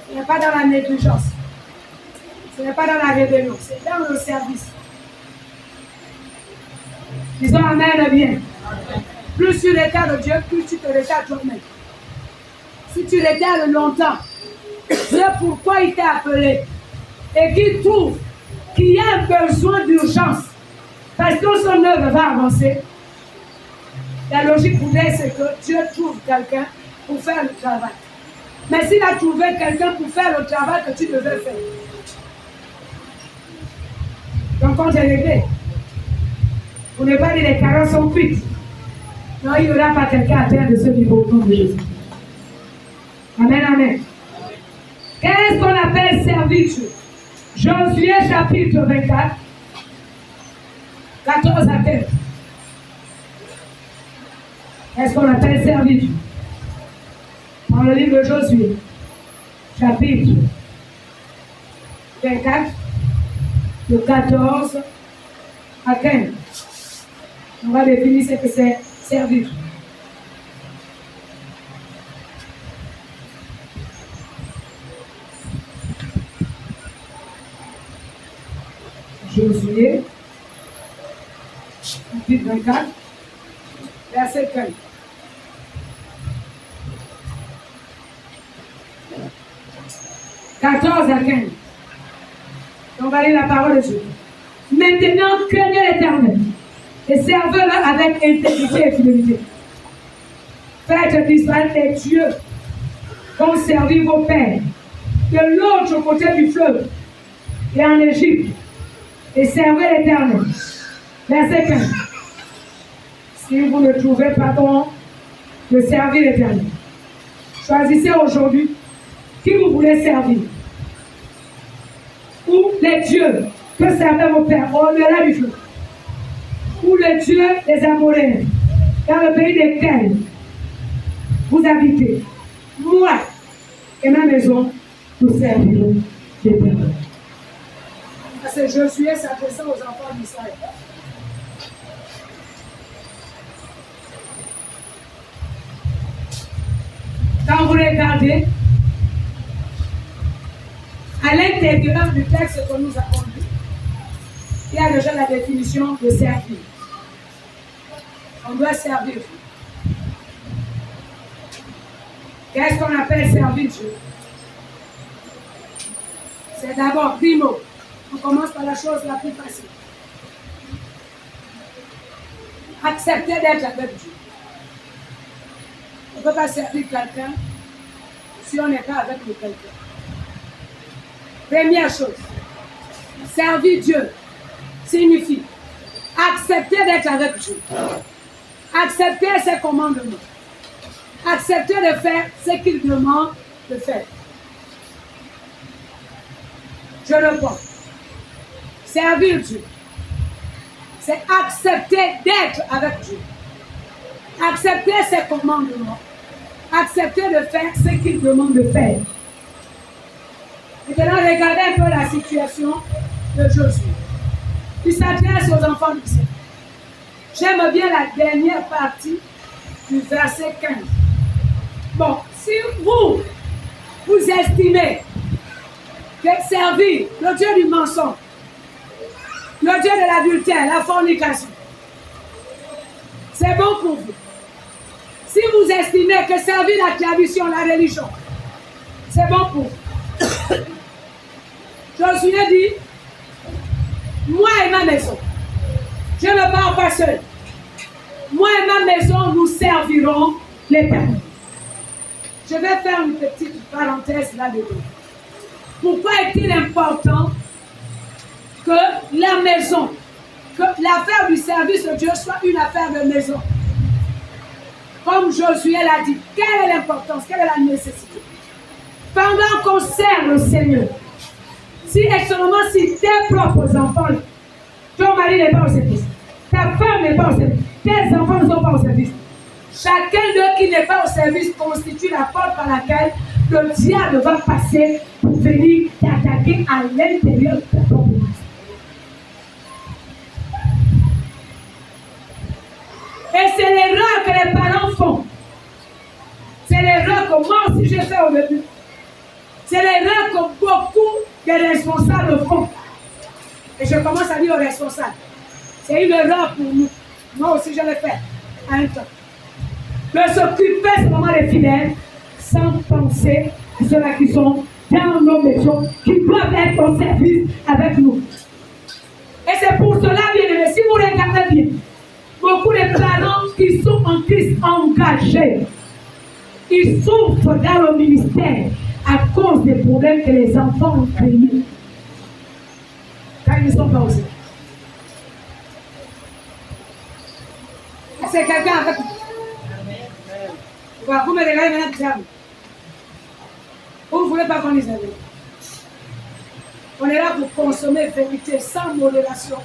Ce n'est pas dans la négligence. Ce n'est pas dans la rébellion. C'est dans le service. Disons Amen bien. Plus tu retardes Dieu, plus tu te retardes toi-même. Si tu retardes longtemps, c'est pourquoi il t'a appelé. Et qu'il trouve qu'il y a un besoin d'urgence. Parce que son œuvre va avancer. La logique voudrait, c'est que Dieu trouve quelqu'un pour faire le travail. Mais s'il a trouvé quelqu'un pour faire le travail que tu devais faire, ton compte est réglé. Vous ne pas dire les carottes sont cuites. Non, il n'y aura pas quelqu'un à terre de ce niveau au nom de Jésus. Amen, amen. Qu'est-ce qu'on appelle servitude? Josué chapitre 24, 14 à 15. Qu'est-ce qu'on appelle servitude? Dans le livre de Josué, chapitre 24, de 14 à 15. On va définir ce que c'est servitude. Josué, chapitre 24, verset 15. « 14 à 15. On va lire la parole de Dieu. Maintenant, craignez l'Éternel et servez-le avec intégrité et fidélité. Faites d'Israël les dieux qu'ont servi vos pères de l'autre côté du fleuve et en Égypte, et servez l'Éternel. » Verset 15. Si vous ne trouvez pas bon de servir l'Éternel, choisissez aujourd'hui qui vous voulez servir. Ou les dieux que servaient vos pères au-delà du fleuve. Ou les dieux des Amoréens, dans le pays desquels vous habitez. Moi et ma maison, nous servirons l'Éternel. C'est Josué s'adressant aux enfants d'Israël. Quand vous regardez, à l'intérieur du texte que nous avons lu, il y a déjà la définition de servir. On doit servir Dieu. Qu'est-ce qu'on appelle servir Dieu? C'est d'abord, primo, on commence par la chose la plus facile. Accepter d'être avec Dieu. On ne peut pas servir quelqu'un si on n'est pas avec le quelqu'un. Première chose, servir Dieu signifie accepter d'être avec Dieu, accepter ses commandements, accepter de faire ce qu'il demande de faire. Je reprends. Servir Dieu, c'est accepter d'être avec Dieu, accepter ses commandements, accepter de faire ce qu'il demande de faire. Maintenant, regardez un peu la situation de Josué. Il s'adresse aux enfants d'Israël. J'aime bien la dernière partie du verset 15. Bon, si vous estimez que servir le Dieu du mensonge, le Dieu de l'adultère, la fornication, c'est bon pour vous. Si vous estimez que servir la tradition, la religion, c'est bon pour vous. Josué dit, moi et ma maison, je ne pars pas seul. Moi et ma maison, nous servirons l'Éternel. Je vais faire une petite parenthèse là-dedans. Pourquoi est-il important que la maison, que l'affaire du service de Dieu soit une affaire de maison? Comme Josué l'a dit, quelle est l'importance, quelle est la nécessité? Pendant qu'on sert le Seigneur, si extrêmement si tes propres enfants, ton mari n'est pas au service, ta femme n'est pas au service, tes enfants ne sont pas au service, chacun d'eux qui n'est pas au service constitue la porte par laquelle le diable va passer pour venir t'attaquer à l'intérieur de ta propre maison. Et c'est l'erreur que les parents font. C'est l'erreur que moi aussi j'ai fait au début. C'est l'erreur les responsables font, et je commence à dire aux responsables, c'est une erreur pour nous. Moi aussi, je l'ai fait à un temps. De s'occuper seulement des fidèles sans penser à ceux-là qui sont dans nos maisons, qui doivent être au service avec nous. Et c'est pour cela, bien aimé, si vous regardez bien, beaucoup de parents qui sont en Christ engagés, ils souffrent dans le ministère à cause des problèmes que les enfants ont créés quand ils ne sont pas au service. C'est quelqu'un avec vous. Vous me regardez maintenant, diable. Vous ne voulez pas qu'on dise la vérité. On est là pour consommer vérité sans modération.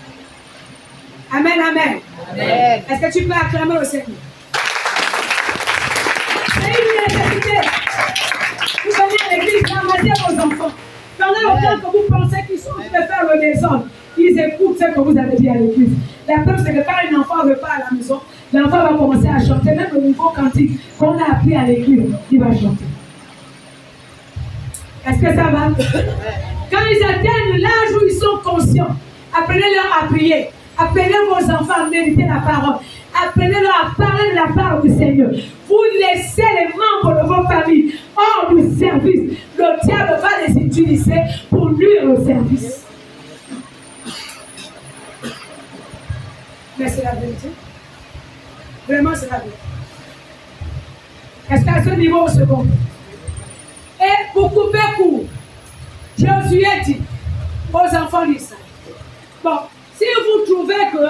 Amen, amen. Amen. Est-ce que tu peux acclamer au Seigneur? C'est une nécessité. Vous venez à l'église, ramassez vos enfants. Pendant le temps que vous pensez qu'ils sont en train de faire le désordre, ils écoutent ce que vous avez dit à l'église. La preuve, c'est que quand un enfant repart à la maison, l'enfant va commencer à chanter. Même le nouveau cantique qu'on a appris à l'église, il va chanter. Est-ce que ça va? Quand ils atteignent l'âge où ils sont conscients, apprenez-leur à prier. Apprenez vos enfants à méditer la parole. Apprenez-leur à parler de la parole du Seigneur. Vous laissez les membres de vos familles hors du service. Le diable va les utiliser pour nuire au service. Mais c'est la vérité. Vraiment, c'est la vérité. Est-ce qu'à ce niveau, on se comprend? Et pour couper court, Josué dit aux enfants d'Israël, bon, si vous trouvez que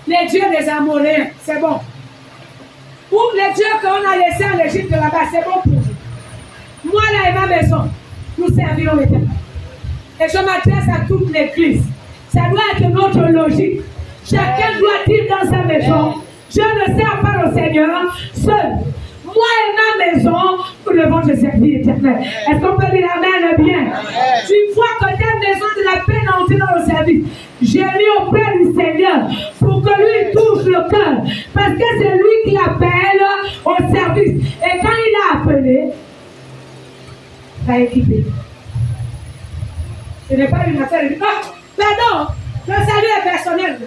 les dieux des Amoréens, c'est bon, ou les dieux qu'on a laissés en Égypte là-bas, c'est bon pour vous. Moi, là et ma maison, nous servirons l'Éternel. Et je m'adresse à toute l'Église. Ça doit être notre logique. Chacun doit dire dans sa maison, je ne sers pas le Seigneur seul. Moi et ma maison, nous devons te servir l'Éternel. Est-ce qu'on peut dire Amen bien? Tu vois que ta maison de la peine à entrer dans le service. J'ai mis auprès du Seigneur pour que lui touche le cœur. Parce que c'est lui qui appelle au service. Et quand il a appelé, il a équipé. Ce n'est pas une affaire de pardon, le salut est personnel.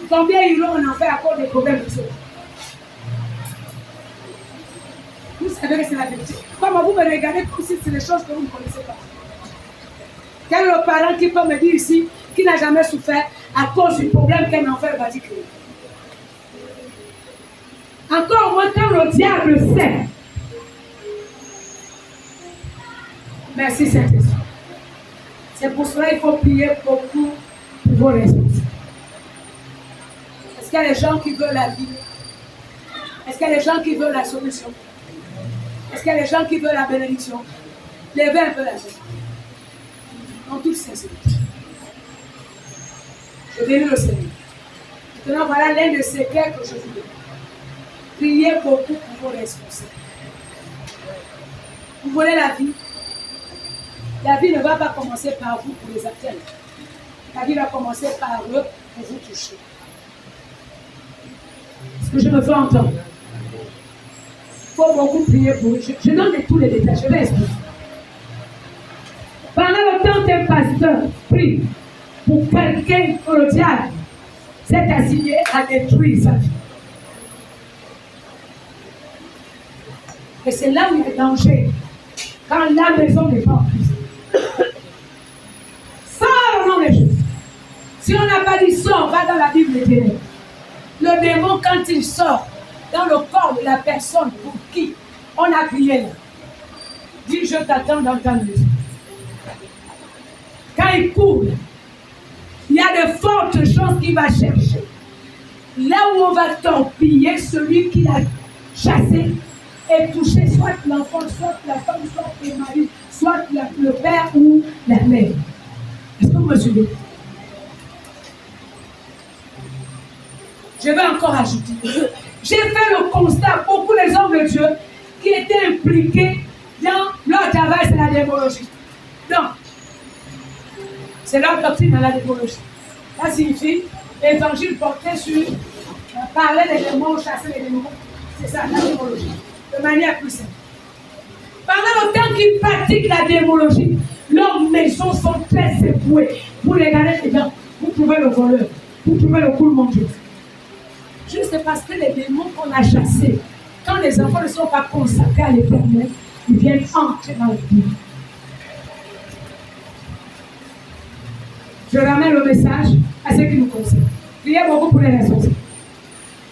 Combien ils l'ont en enfer à cause des problèmes de ceux. Vous savez que c'est la vérité. Comment vous me regardez comme si c'est des choses que vous ne connaissez pas. Quel est le parent qui peut me dire ici qui n'a jamais souffert à cause du problème qu'un enfant va dire créer? Encore moins quand le diable sait. Merci Saint-Esprit. C'est pour cela qu'il faut prier beaucoup pour vos responsables. Est-ce qu'il y a des gens qui veulent la vie? Est-ce qu'il y a des gens qui veulent la solution? Est-ce qu'il y a des gens qui veulent la bénédiction? Levez un peu la tête. En toute sincérité. Je bénis le Seigneur. Maintenant, voilà l'un de ces secrets que je vous donne. Priez beaucoup pour vos responsables. Vous voulez la vie? La vie ne va pas commencer par vous pour les atteindre. La vie va commencer par eux pour vous toucher. Est-ce que je me fais entendre? Il faut beaucoup prier pour eux. Je donne tous les détails. Je vais expliquer. Pendant le temps qu'un pasteur prie pour quelqu'un que le diable s'est assigné à détruire sa vie. Et c'est là où il y a le danger. Quand la maison n'est pas en Christ. Sors au nom de Jésus. Si on n'a pas dit sort, va dans la Bible des ténèbres. Le démon, quand il sort dans le corps de la personne pour qui on a prié là, dit je t'attends dans ta maison. Quand il court, il y a de fortes choses qu'il va chercher. Là où on va torpiller celui qui l'a chassé et touché soit l'enfant, soit la femme, soit le mari, soit le père ou la mère. Est-ce que vous me suivez? Je vais encore ajouter. J'ai fait le constat, beaucoup des hommes de Dieu qui étaient impliqués dans leur travail, c'est la démologie. Donc, c'est leur doctrine dans la démologie. Ça signifie l'évangile porté sur parler des démons, chasser les démons. C'est ça, la démologie. De manière plus simple. Pendant le temps qu'ils pratiquent la démologie, leurs maisons sont très ébouées. Vous regardez dedans, vous trouvez le voleur, vous trouvez le coup mondial. Juste parce que les démons qu'on a chassés, quand les enfants ne sont pas consacrés à l'Éternel, ils viennent entrer dans le vie. Je ramène le message à ceux qui nous concernent. Priez beaucoup pour les responsables.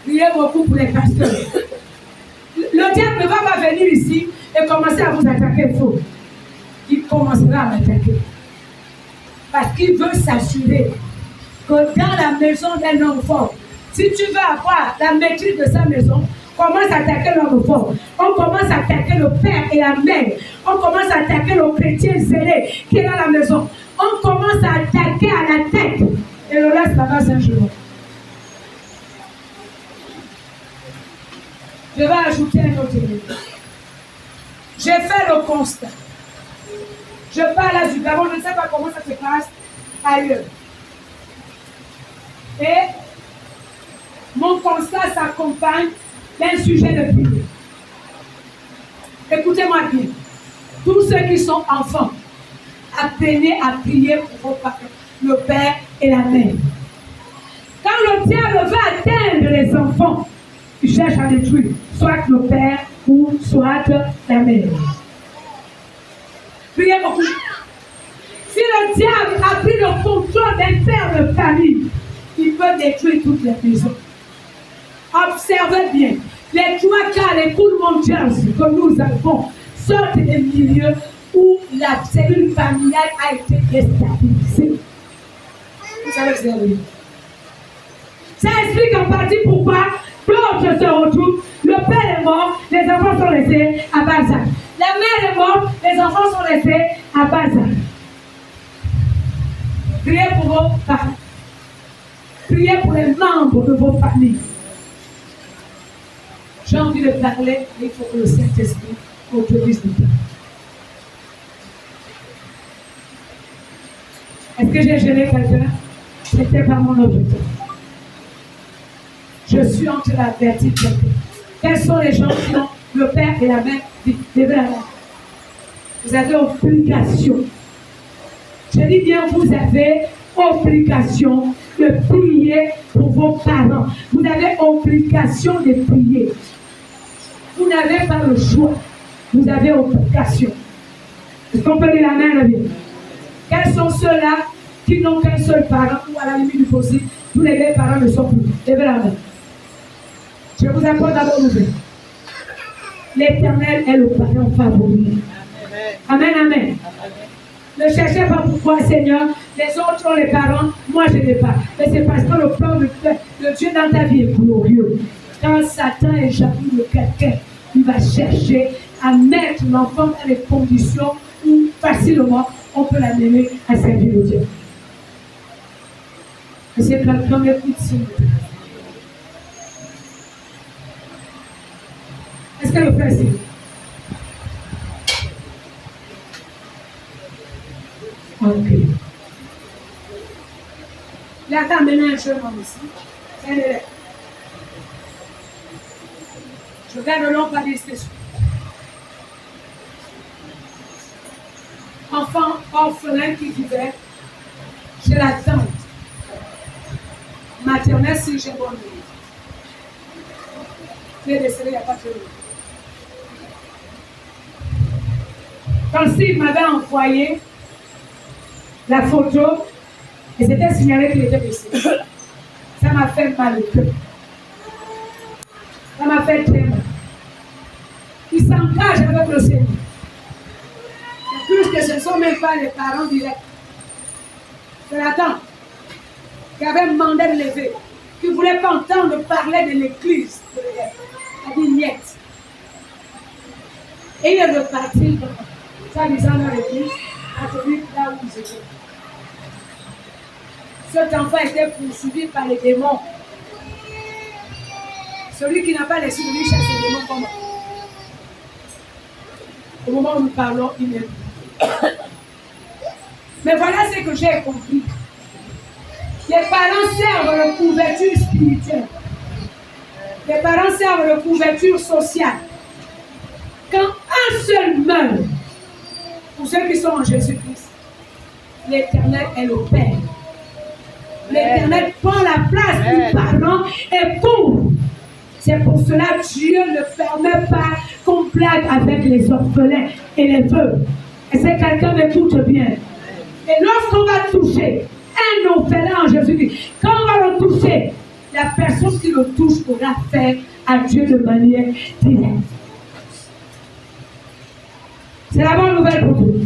Priez beaucoup pour les pasteurs. Le diable ne va pas venir ici et commencer à vous attaquer faux. Il commencera à m'attaquer. Parce qu'il veut s'assurer que dans la maison d'un homme fort, si tu veux avoir la maîtrise de sa maison, commence à attaquer l'homme fort. On commence à attaquer le père et la mère. On commence à attaquer le chrétien zélé qui est dans la maison. On commence à attaquer à la tête. Et le reste, là-bas, c'est un chemin. Je vais ajouter un autre élément. J'ai fait le constat. Je parle là du Gabon, je ne sais pas comment ça se passe ailleurs. Et mon constat s'accompagne d'un sujet de prière. Écoutez-moi bien. Tous ceux qui sont enfants, apprenez à prier pour vos parents, le père et la mère. Quand le diable veut atteindre les enfants, il cherche à détruire soit le père ou soit la mère. Priez beaucoup. Si le diable a pris le contrôle d'un père de famille, il peut détruire toutes les maisons. Observez bien. Les trois quarts, les coups mondiaux que nous avons sortent des milieux où la cellule familiale a été déstabilisée. Vous savez ce que c'est. Ça explique en partie pourquoi d'autres se retrouvent. Le père est mort, les enfants sont restés à bas âge. La mère est morte, les enfants sont restés à bas âge. Priez pour vos parents. Priez pour les membres de vos familles. J'ai envie de parler, il faut que le Saint-Esprit autorise le temps. Est-ce que j'ai gêné quelqu'un? C'était pas mon objectif. Je suis en train d'avertir quelqu'un. Quels sont les gens qui ont le père et la mère? Vous avez obligation. Je dis bien, vous avez obligation de prier pour vos parents. Vous avez obligation de prier. Vous n'avez pas le choix. Vous avez obligation. Est-ce qu'on peut dire la main à la vie? Quels sont ceux-là qui n'ont qu'un seul parent ou à la limite du possible, tous les deux parents ne sont plus? Levez la main. Je vous apporte la bonne nouvelle. L'Éternel est le parent favori. Amen, amen. Amen. Ne cherchez pas pourquoi, Seigneur. Les autres ont les parents, moi je n'ai pas. Mais c'est parce que le plan de Dieu dans ta vie est glorieux. Quand Satan est jaloux de quelqu'un, il va chercher à mettre l'enfant dans les conditions où facilement on peut l'amener à servir le Dieu. Et c'est quelqu'un m'écoute s'il vous plaît. Est-ce que le frère c'est? Ok. Il a amené un jeune homme ici. C'est un élève. Je regarde le nom par l'expression. Enfant orphelin qui vivait chez la tante maternelle si j'ai bon nom. Il est décédé il n'y a pas très longtemps. Quand Steve m'avait envoyé la photo, et c'était signalé qu'il était décédé. Ça m'a fait mal au cœur. Ça m'a fait très mal. Il s'engage avec le Seigneur. Plus que ce ne sont même pas les parents directs. C'est la tante qui avait demandé de lever, qui ne voulait pas entendre parler de l'église. Elle dit niette. Et il est reparti, ça disant dans l'église, à celui là où ils étaient. Cet enfant était poursuivi par les démons. Celui qui n'a pas laissé lui chasse les démons comment? Au moment où nous parlons, il est mort. Mais voilà ce que j'ai compris. Les parents servent de couverture spirituelle. Les parents servent de couverture sociale. Quand un seul meurt, pour ceux qui sont en Jésus-Christ, l'Éternel est le Père. L'Éternel prend la place du parent et couvre. C'est pour cela que Dieu ne permet pas qu'on blague avec les orphelins et les veuves. Et c'est quelqu'un m'écoute bien. Et lorsqu'on va toucher un orphelin en Jésus-Christ, quand on va le toucher, la personne qui le touche aura fait à Dieu de manière directe. C'est la bonne nouvelle pour vous.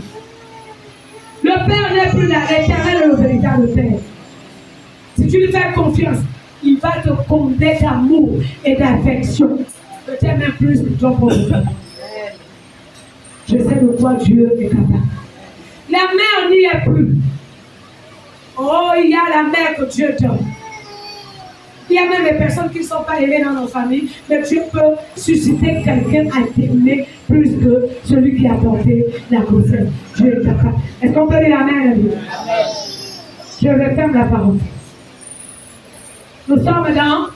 Le Père n'est plus là, l'Éternel est le véritable Père. Si tu lui fais confiance, il va te combler d'amour et d'affection. Peut-être même plus que ton propre. Je sais de quoi Dieu est capable. La mère n'y est plus. Oh, il y a la mère que Dieu donne. Il y a même des personnes qui ne sont pas aimées dans nos familles, mais Dieu peut susciter quelqu'un à t'aimer plus que celui qui a porté la grossesse. Dieu est capable. Est-ce qu'on peut dire amen? Je vais fermer la parole. Nous sommes dans,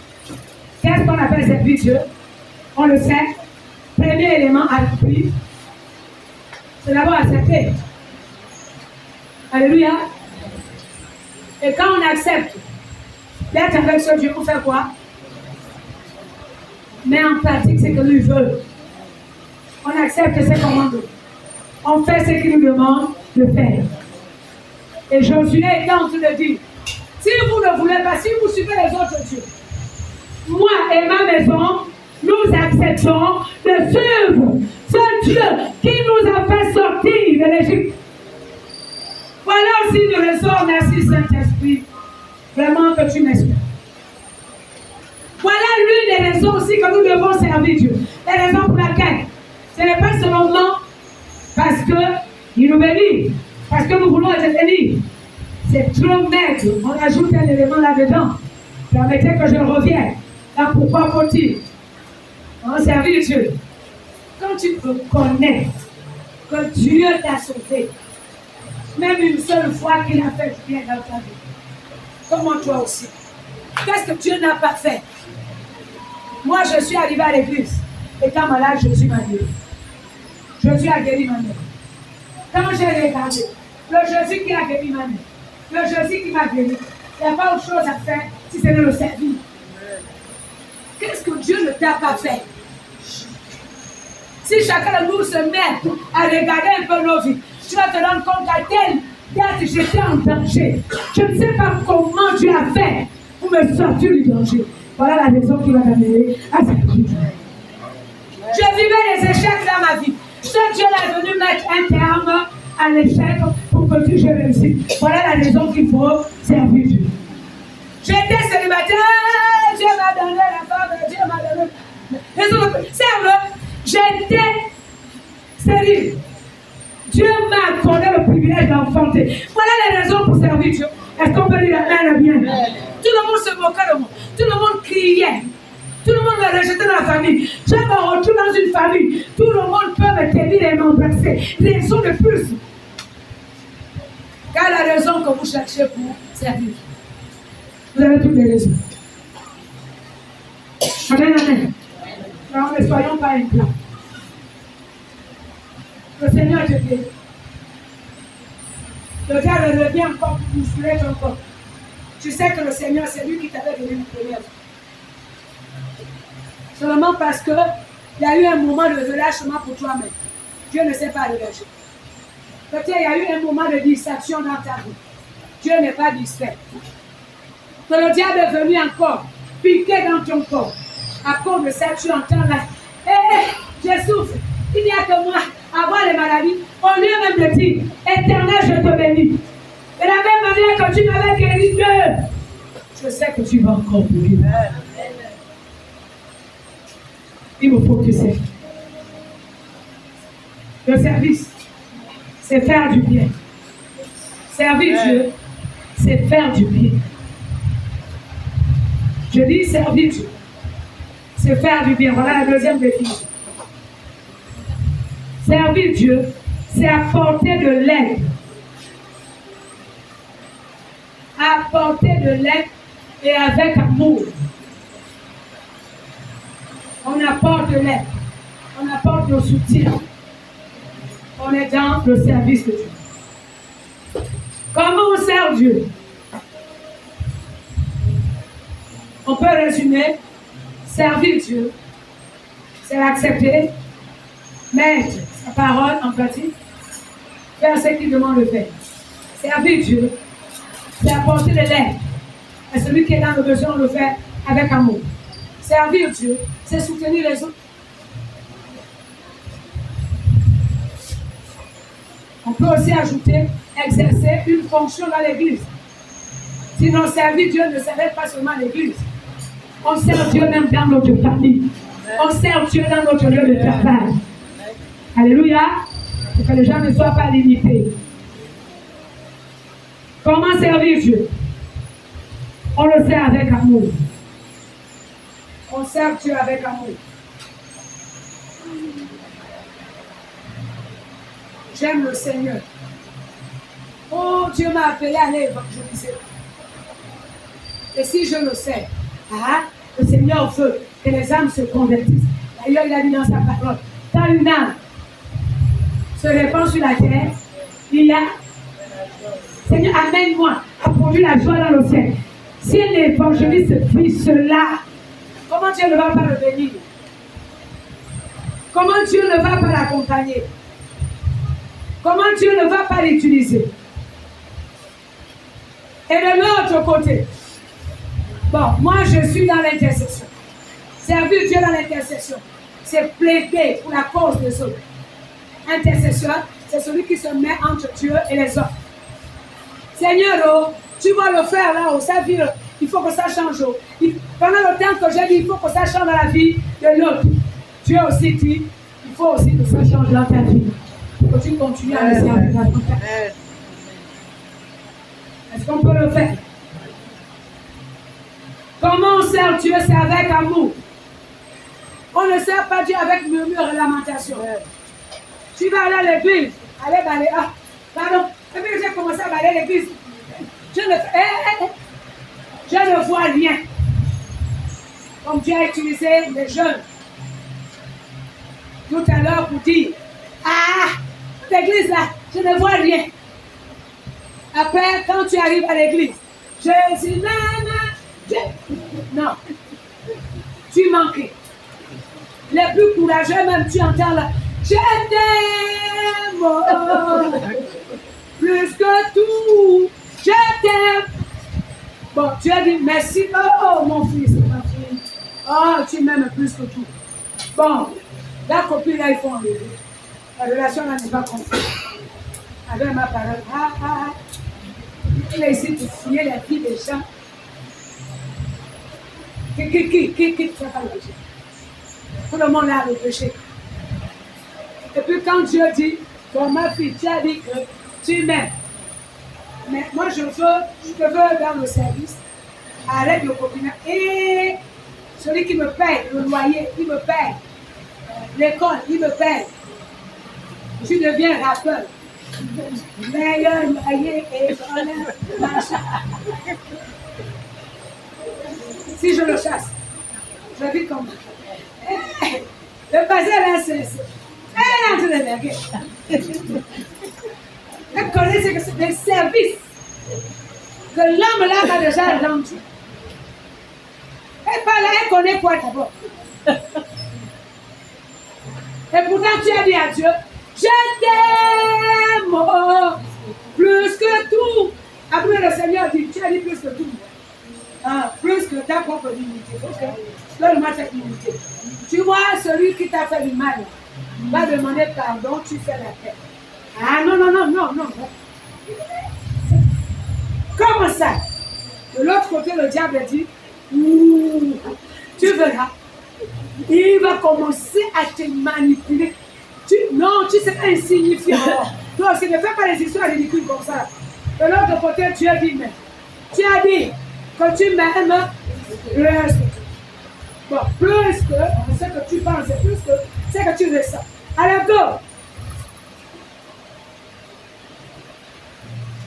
qu'est-ce qu'on appelle servir Dieu? On le sait. Premier élément à l'accomplir, c'est d'abord accepter. Alléluia. Et quand on accepte d'être avec ce Dieu, on fait quoi? Mais en pratique, c'est que lui veut. On accepte ses commandes. On fait ce qu'il nous demande de faire. Et Josué est en train de dire, si vous ne voulez pas, si vous suivez les autres dieux, moi et ma maison, nous acceptons de suivre ce Dieu qui nous a fait sortir de l'Égypte. Voilà aussi une raison, merci Saint-Esprit, vraiment que tu m'expliques. Voilà l'une des raisons aussi que nous devons servir Dieu. La raison pour laquelle ce n'est pas seulement parce qu'il nous bénit, parce que nous voulons être bénis. C'est trop maigre. On ajoute un élément là-dedans. Permettez que je revienne. Là, pourquoi faut-il servir Dieu? Quand tu reconnais que Dieu t'a sauvé, même une seule fois qu'il a fait du bien dans ta vie, comment toi aussi? Qu'est-ce que Dieu n'a pas fait? Moi, je suis arrivé à l'église. Étant malade, Jésus m'a guéri. Jésus a guéri ma mère. Quand j'ai regardé, le Jésus qui a guéri ma mère, le Jésus qui m'a guéri, il n'y a pas autre chose à faire si ce n'est le servir. Qu'est-ce que Dieu ne t'a pas fait? Si chacun de nous se met à regarder un peu nos vies, tu vas te rendre compte qu'à telle date j'étais en danger. Je ne sais pas comment Dieu a fait pour me sortir du danger. Voilà la raison qui va t'amener à servir. Je vivais les échecs dans ma vie. Ce Dieu est venu mettre un terme à l'échec pour que tu réussisses. Voilà la raison qu'il faut servir Dieu. J'étais célibataire, Dieu m'a donné la femme, Dieu m'a donné. Serve-le, j'étais stérile. Dieu m'a accordé le privilège d'enfanter. Voilà les raisons pour servir Dieu. Est-ce qu'on peut dire amen bien? Tout le monde se moquait de moi. Tout le monde criait. Tout le monde me rejetait dans la famille. Je me retrouve dans une famille. Tout le monde peut me tenir et m'embrasser. Raison de plus. Quelle est la raison que vous cherchez pour servir? Vous avez toutes les raisons. Amen, amen. Alors ne soyons pas ingrats. Le Seigneur te dit. Le diable revient encore pour bousculer ton corps. Tu sais que le Seigneur, c'est lui qui t'avait donné une première fois. Seulement parce qu'il y a eu un moment de relâchement pour toi-même. Dieu ne sait pas relâcher. Peut-être il y a eu un moment de distraction dans ta vie. Dieu n'est pas distrait. Que le diable est venu encore piquer dans ton corps. À cause de ça, tu entends là. Je souffre. Il n'y a que moi. Avoir les maladies, au lieu même de dire, Éternel, je te bénis. De la même manière que tu m'avais guéri, Dieu, je sais que tu vas encore guérir. Il me faut que c'est. Le service, c'est faire du bien. Servir Dieu, c'est faire du bien. Je dis servir Dieu, c'est faire du bien. Voilà la deuxième définition. Servir Dieu, c'est apporter de l'aide. Apporter de l'aide et avec amour. On apporte de l'aide. On apporte le soutien. On est dans le service de Dieu. Comment on sert Dieu? On peut résumer, servir Dieu, c'est l'accepter, mettre sa parole en pratique, faire ce qu'il demande de faire. Servir Dieu, c'est apporter de l'aide à celui qui est dans le besoin de le faire avec amour. Servir Dieu, c'est soutenir les autres. On peut aussi ajouter, exercer une fonction dans l'église. Sinon, servir Dieu ne s'arrête pas seulement à l'église. On sert Dieu même dans notre famille. On sert Dieu dans notre lieu de travail. Alléluia. Pour que les gens ne soient pas limités. Comment servir Dieu? On le sert avec amour. On sert Dieu avec amour. J'aime le Seigneur. Oh, Dieu m'a appelé à aller évangéliser. Et si je le sais, le Seigneur veut que les âmes se convertissent. D'ailleurs, il a dit dans sa parole, quand une âme se répand sur la terre, il y a, Seigneur, amène-moi à produire la joie dans le ciel. Si un évangéliste vit cela, comment Dieu ne va pas le bénir? Comment Dieu ne va pas l'accompagner? Comment Dieu ne va pas l'utiliser? Et de l'autre côté, bon, moi je suis dans l'intercession. Servir Dieu dans l'intercession, c'est plaider pour la cause des autres. Intercesseur, c'est celui qui se met entre Dieu et les hommes. Seigneur, oh, tu vas le faire là, ça vie, il faut que ça change. Pendant le temps que j'ai dit, il faut que ça change dans la vie de l'autre. Dieu aussi dit, il faut aussi que ça change dans ta vie. Pour que tu continues à le servir. Est-ce qu'on peut le faire? Comment on sert Dieu? C'est avec amour. On ne sert pas Dieu avec murmure et lamentation. Tu vas aller à l'église. Allez, balayer. Ah, pardon. Et puis j'ai commencé à balayer l'église. Je ne vois rien. Comme Dieu a utilisé les jeunes tout à l'heure pour dire, l'église là, je ne vois rien. Après, quand tu arrives à l'église, je dis, non, tu manques. Les plus courageux, même tu entends là, je t'aime, plus que tout, je t'aime. Bon, tu as dit merci, oh mon fils, ma fille, oh tu m'aimes plus que tout. Bon, la copine là, il faut enlever. La relation là n'est pas complète. Avec ma parole, il a essayé de fouiller la vie des gens. Qui ne fait pas le péché? Tout le monde a le péché. Et puis quand Dieu dit, bon ma fille, tu as dit que tu m'aimes. Mais moi je te veux dans le service, arrête le copinage. Et celui qui me paye, le loyer, il me paye. L'école, il me paye. Tu deviens rappeur. Meilleur loyer et machin. Si je le chasse, je vis comme le passé là, c'est elle est en train de verguer. Elle connaît ce que c'est des services que l'homme là va déjà rendre. Elle parle là, elle connaît quoi d'abord. Et pourtant tu as dit à Dieu, je t'aime plus que tout. Après le Seigneur dit, tu as dit plus que tout. Plus que ta propre dignité. Donne-moi ta dignité. Tu vois, celui qui t'a fait du mal va demander pardon, tu fais la paix. Ah non. Comment ça? De l'autre côté, le diable dit, tu verras. Il va commencer à te manipuler. Tu seras insignifiant. Toi aussi, ne fais pas les histoires ridicules comme ça. De l'autre côté, tu as dit, mais tu as dit que tu m'aimes plus que tout. Bon, plus que ce que tu penses, plus que ce que tu ressens. Alors, go!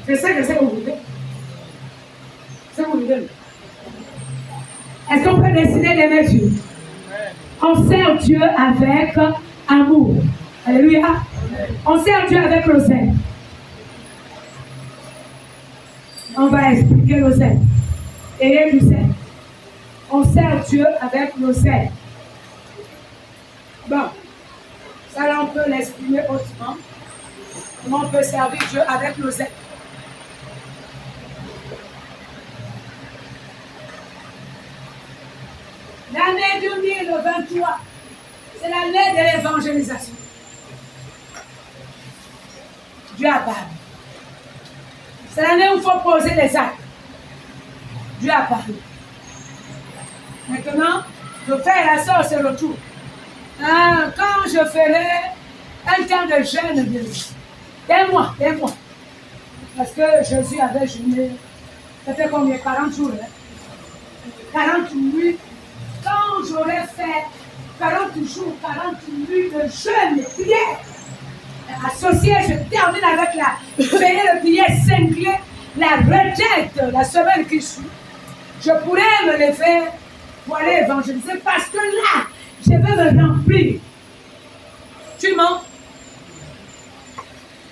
Je sais que c'est vous voulez. C'est vous voulez. Est-ce qu'on peut décider d'aimer Dieu? On sert Dieu avec amour. Alléluia. On sert Dieu avec le zèle. On va expliquer l'oseille. Ayez du zèle. On sert Dieu avec l'oseille. Bon, ça là on peut l'exprimer autrement. Comment on peut servir Dieu avec l'oseille. L'année 2023, c'est l'année de l'évangélisation. Dieu a parlé. C'est l'année où il faut poser les actes. Dieu a parlé. Maintenant, le frère et la soeur se retrouvent. Quand je ferai un temps de jeûne, d'un mois. Parce que Jésus avait jeûné, ça fait combien? 40 jours. 40 nuits. Quand j'aurai fait 40 jours, 40 nuits de jeûne et prière, associé, je termine avec la prière de prière singulière, la retraite, la semaine qui suit, je pourrais me lever pour aller évangéliser parce que là, je vais me remplir. Tu mens?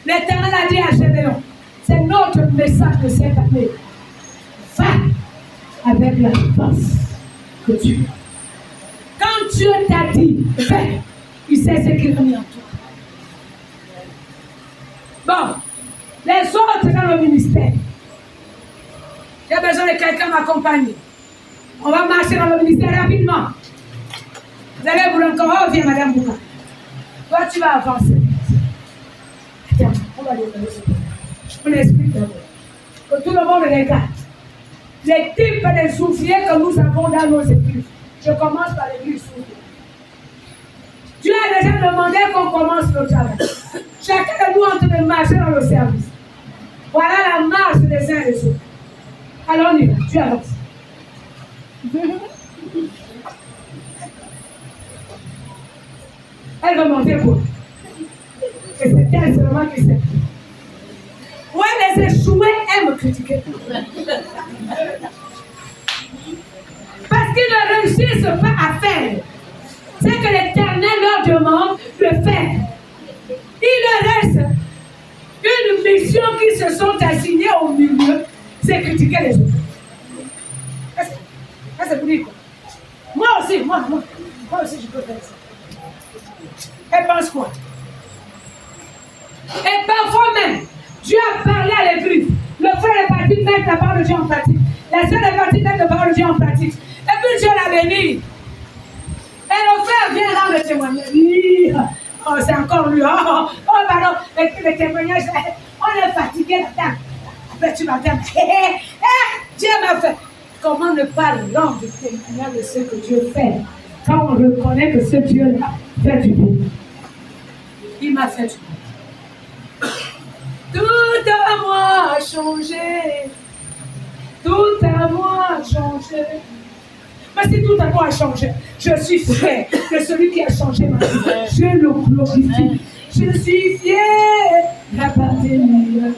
L'Éternel a dit à Gédéon, c'est notre message de cette année. Va avec la force que tu as. Quand Dieu t'a dit, fais, il sait ce qu'il a mis en toi. Bon, les autres dans le ministère, j'ai besoin de quelqu'un m'accompagner. On va marcher dans le ministère rapidement. Vous allez vous encore, viens Madame Bouka. Toi, tu vas avancer. Attends, on va aller dans le second. On explique d'abord. Que tout le monde regarde. Les types de souffriers que nous avons dans nos églises. Je commence par l'église souffrier. Dieu a déjà demandé qu'on commence le travail. Chacun de nous est en train de marcher dans le service. Voilà la marche des uns et des autres. Alors on y va, tu avances. Elle va monter quoi? Et c'est elle seulement qui sait. Ouais, les échoués aiment critiquer. Parce qu'ils ne réussissent pas à faire. C'est que l'Éternel leur demande de faire. Il leur reste une mission qui se sont assignés au milieu, c'est critiquer les autres. Ça c'est pour dire quoi? Moi aussi je peux faire ça. Elle pense quoi? Et parfois même, Dieu a parlé à l'église. Le frère est parti mettre la parole de Dieu en pratique. La sœur est partie mettre la parole de Dieu en pratique. Et puis Dieu l'a béni. Et le frère vient rendre le témoignage. Oh, c'est encore lui. Oh, pardon. Le témoignage, on est fatigué là-dedans. Après, tu vas dire, Dieu m'a fait. Comment ne pas rendre témoignage de ce que Dieu fait quand on reconnaît que ce Dieu-là fait du bien? Il m'a fait du bien. Tout à moi a changé. Tout à moi a changé. Mais si tout à moi a changé, je suis fier de celui qui a changé ma vie. Je le glorifie. Je suis fier d'appartenir.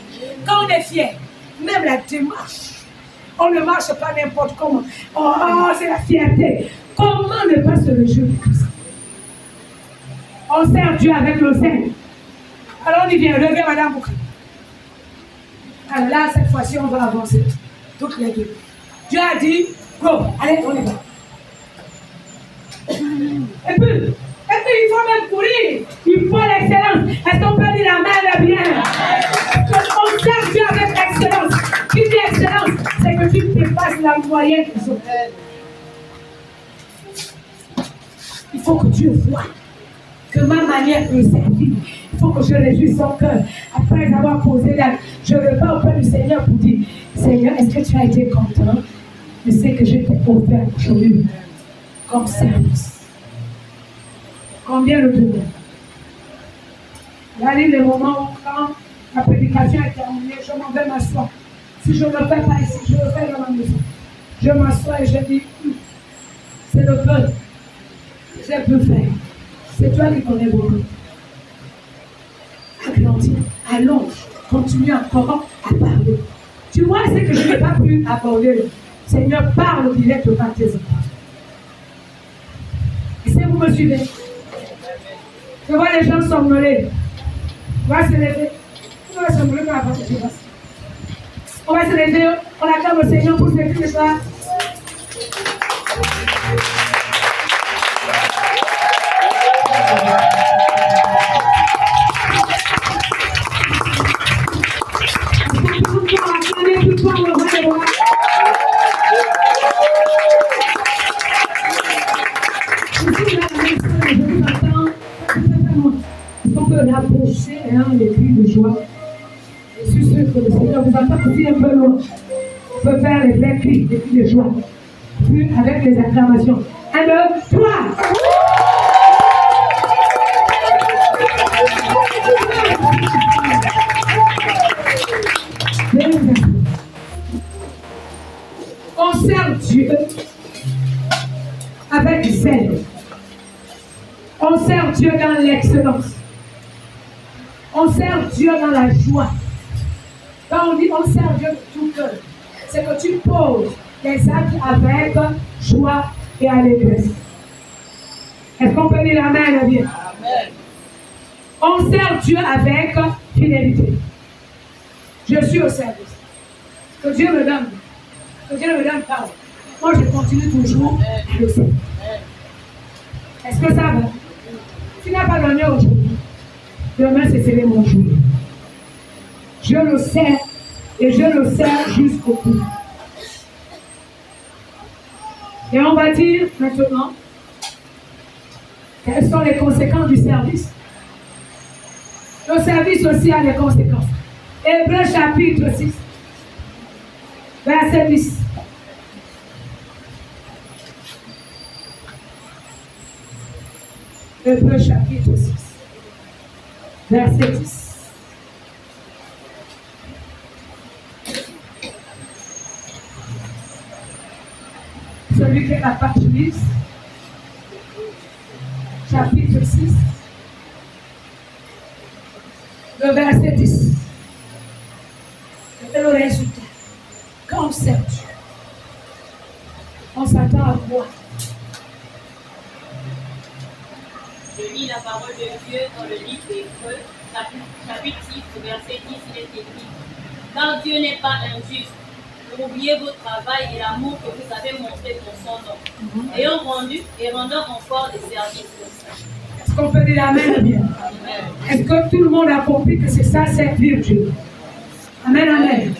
Quand on est fier, même la démarche, on ne marche pas n'importe comment. Oh, c'est la fierté. Comment ne pas se réjouir de Christ? On sert Dieu avec l'oseille. Alors on y vient, reviens Madame Bouka. Alors là, cette fois-ci, on va avancer. Toutes les deux. Dieu a dit, go, allez, on y va. Et puis, il faut même courir. Il faut l'excellence. Est-ce qu'on peut dire la main bien? On sert Dieu avec excellence. Qui dit excellence, c'est que tu dépasses la moyenne des autres. Il faut que Dieu voie que ma manière de servir, il faut que je réjouisse son cœur. Après avoir posé l'acte, je repars auprès du Seigneur pour dire, Seigneur, est-ce que tu as été content de ce que je t'ai offert aujourd'hui comme service? Combien le demande? Là, il y a le moment où quand la prédication est terminée, je m'en vais m'asseoir. Si je ne le fais pas ici, je le fais dans ma maison. Je m'assois et je dis, c'est le peuple. Je peux faire. C'est toi qui connais beaucoup. Agrandir, allonge, continue encore à parler. Tu vois ce que je n'ai pas pu aborder. Seigneur, parle directement à tes enfants. Et si vous me suivez, je vois les gens somnoler. On va se lever. On va somnoler pour la partie. On va se lever, on acclame le Seigneur pour ce cri de joie. On peut rapprocher les cris de joie. Je suis sûr que le Seigneur vous entend aussi un peu loin. On peut faire les vrais cris, les cris de joie. Puis avec les acclamations. 1, 2, 3. On sert Dieu avec zèle. On sert Dieu dans l'excellence. On sert Dieu dans la joie. Quand on dit on sert Dieu de tout cœur, c'est que tu poses les actes avec joie et allégresse. Est-ce qu'on peut dire amen bien? Amen. On sert Dieu avec fidélité. Je suis au service. Que Dieu me donne. Que Dieu me donne parole. Moi, je continue toujours à le faire. Est-ce que ça va? Tu n'as pas donné aujourd'hui. Demain, c'est mon jour. Je le sers et je le sers jusqu'au bout. Et on va dire maintenant quelles sont les conséquences du service. Le service aussi a des conséquences. Hébreux chapitre 6, verset 10. Hébreux chapitre 6, verset 10. Celui qui a la page 10, chapitre 6, le verset 10. Et le résultat, quand on sert Dieu, on s'attend à quoi? Je lis la parole de Dieu dans le livre d'Hébreux, chapitre 6, verset 10, il est écrit: car Dieu n'est pas injuste pour oublier votre travail et l'amour que vous avez montré pour son nom, ayant rendu et rendant encore des services comme ça. Est-ce qu'on peut dire amen bien? Est-ce que tout le monde a compris que c'est ça, servir Dieu? Amen, amen.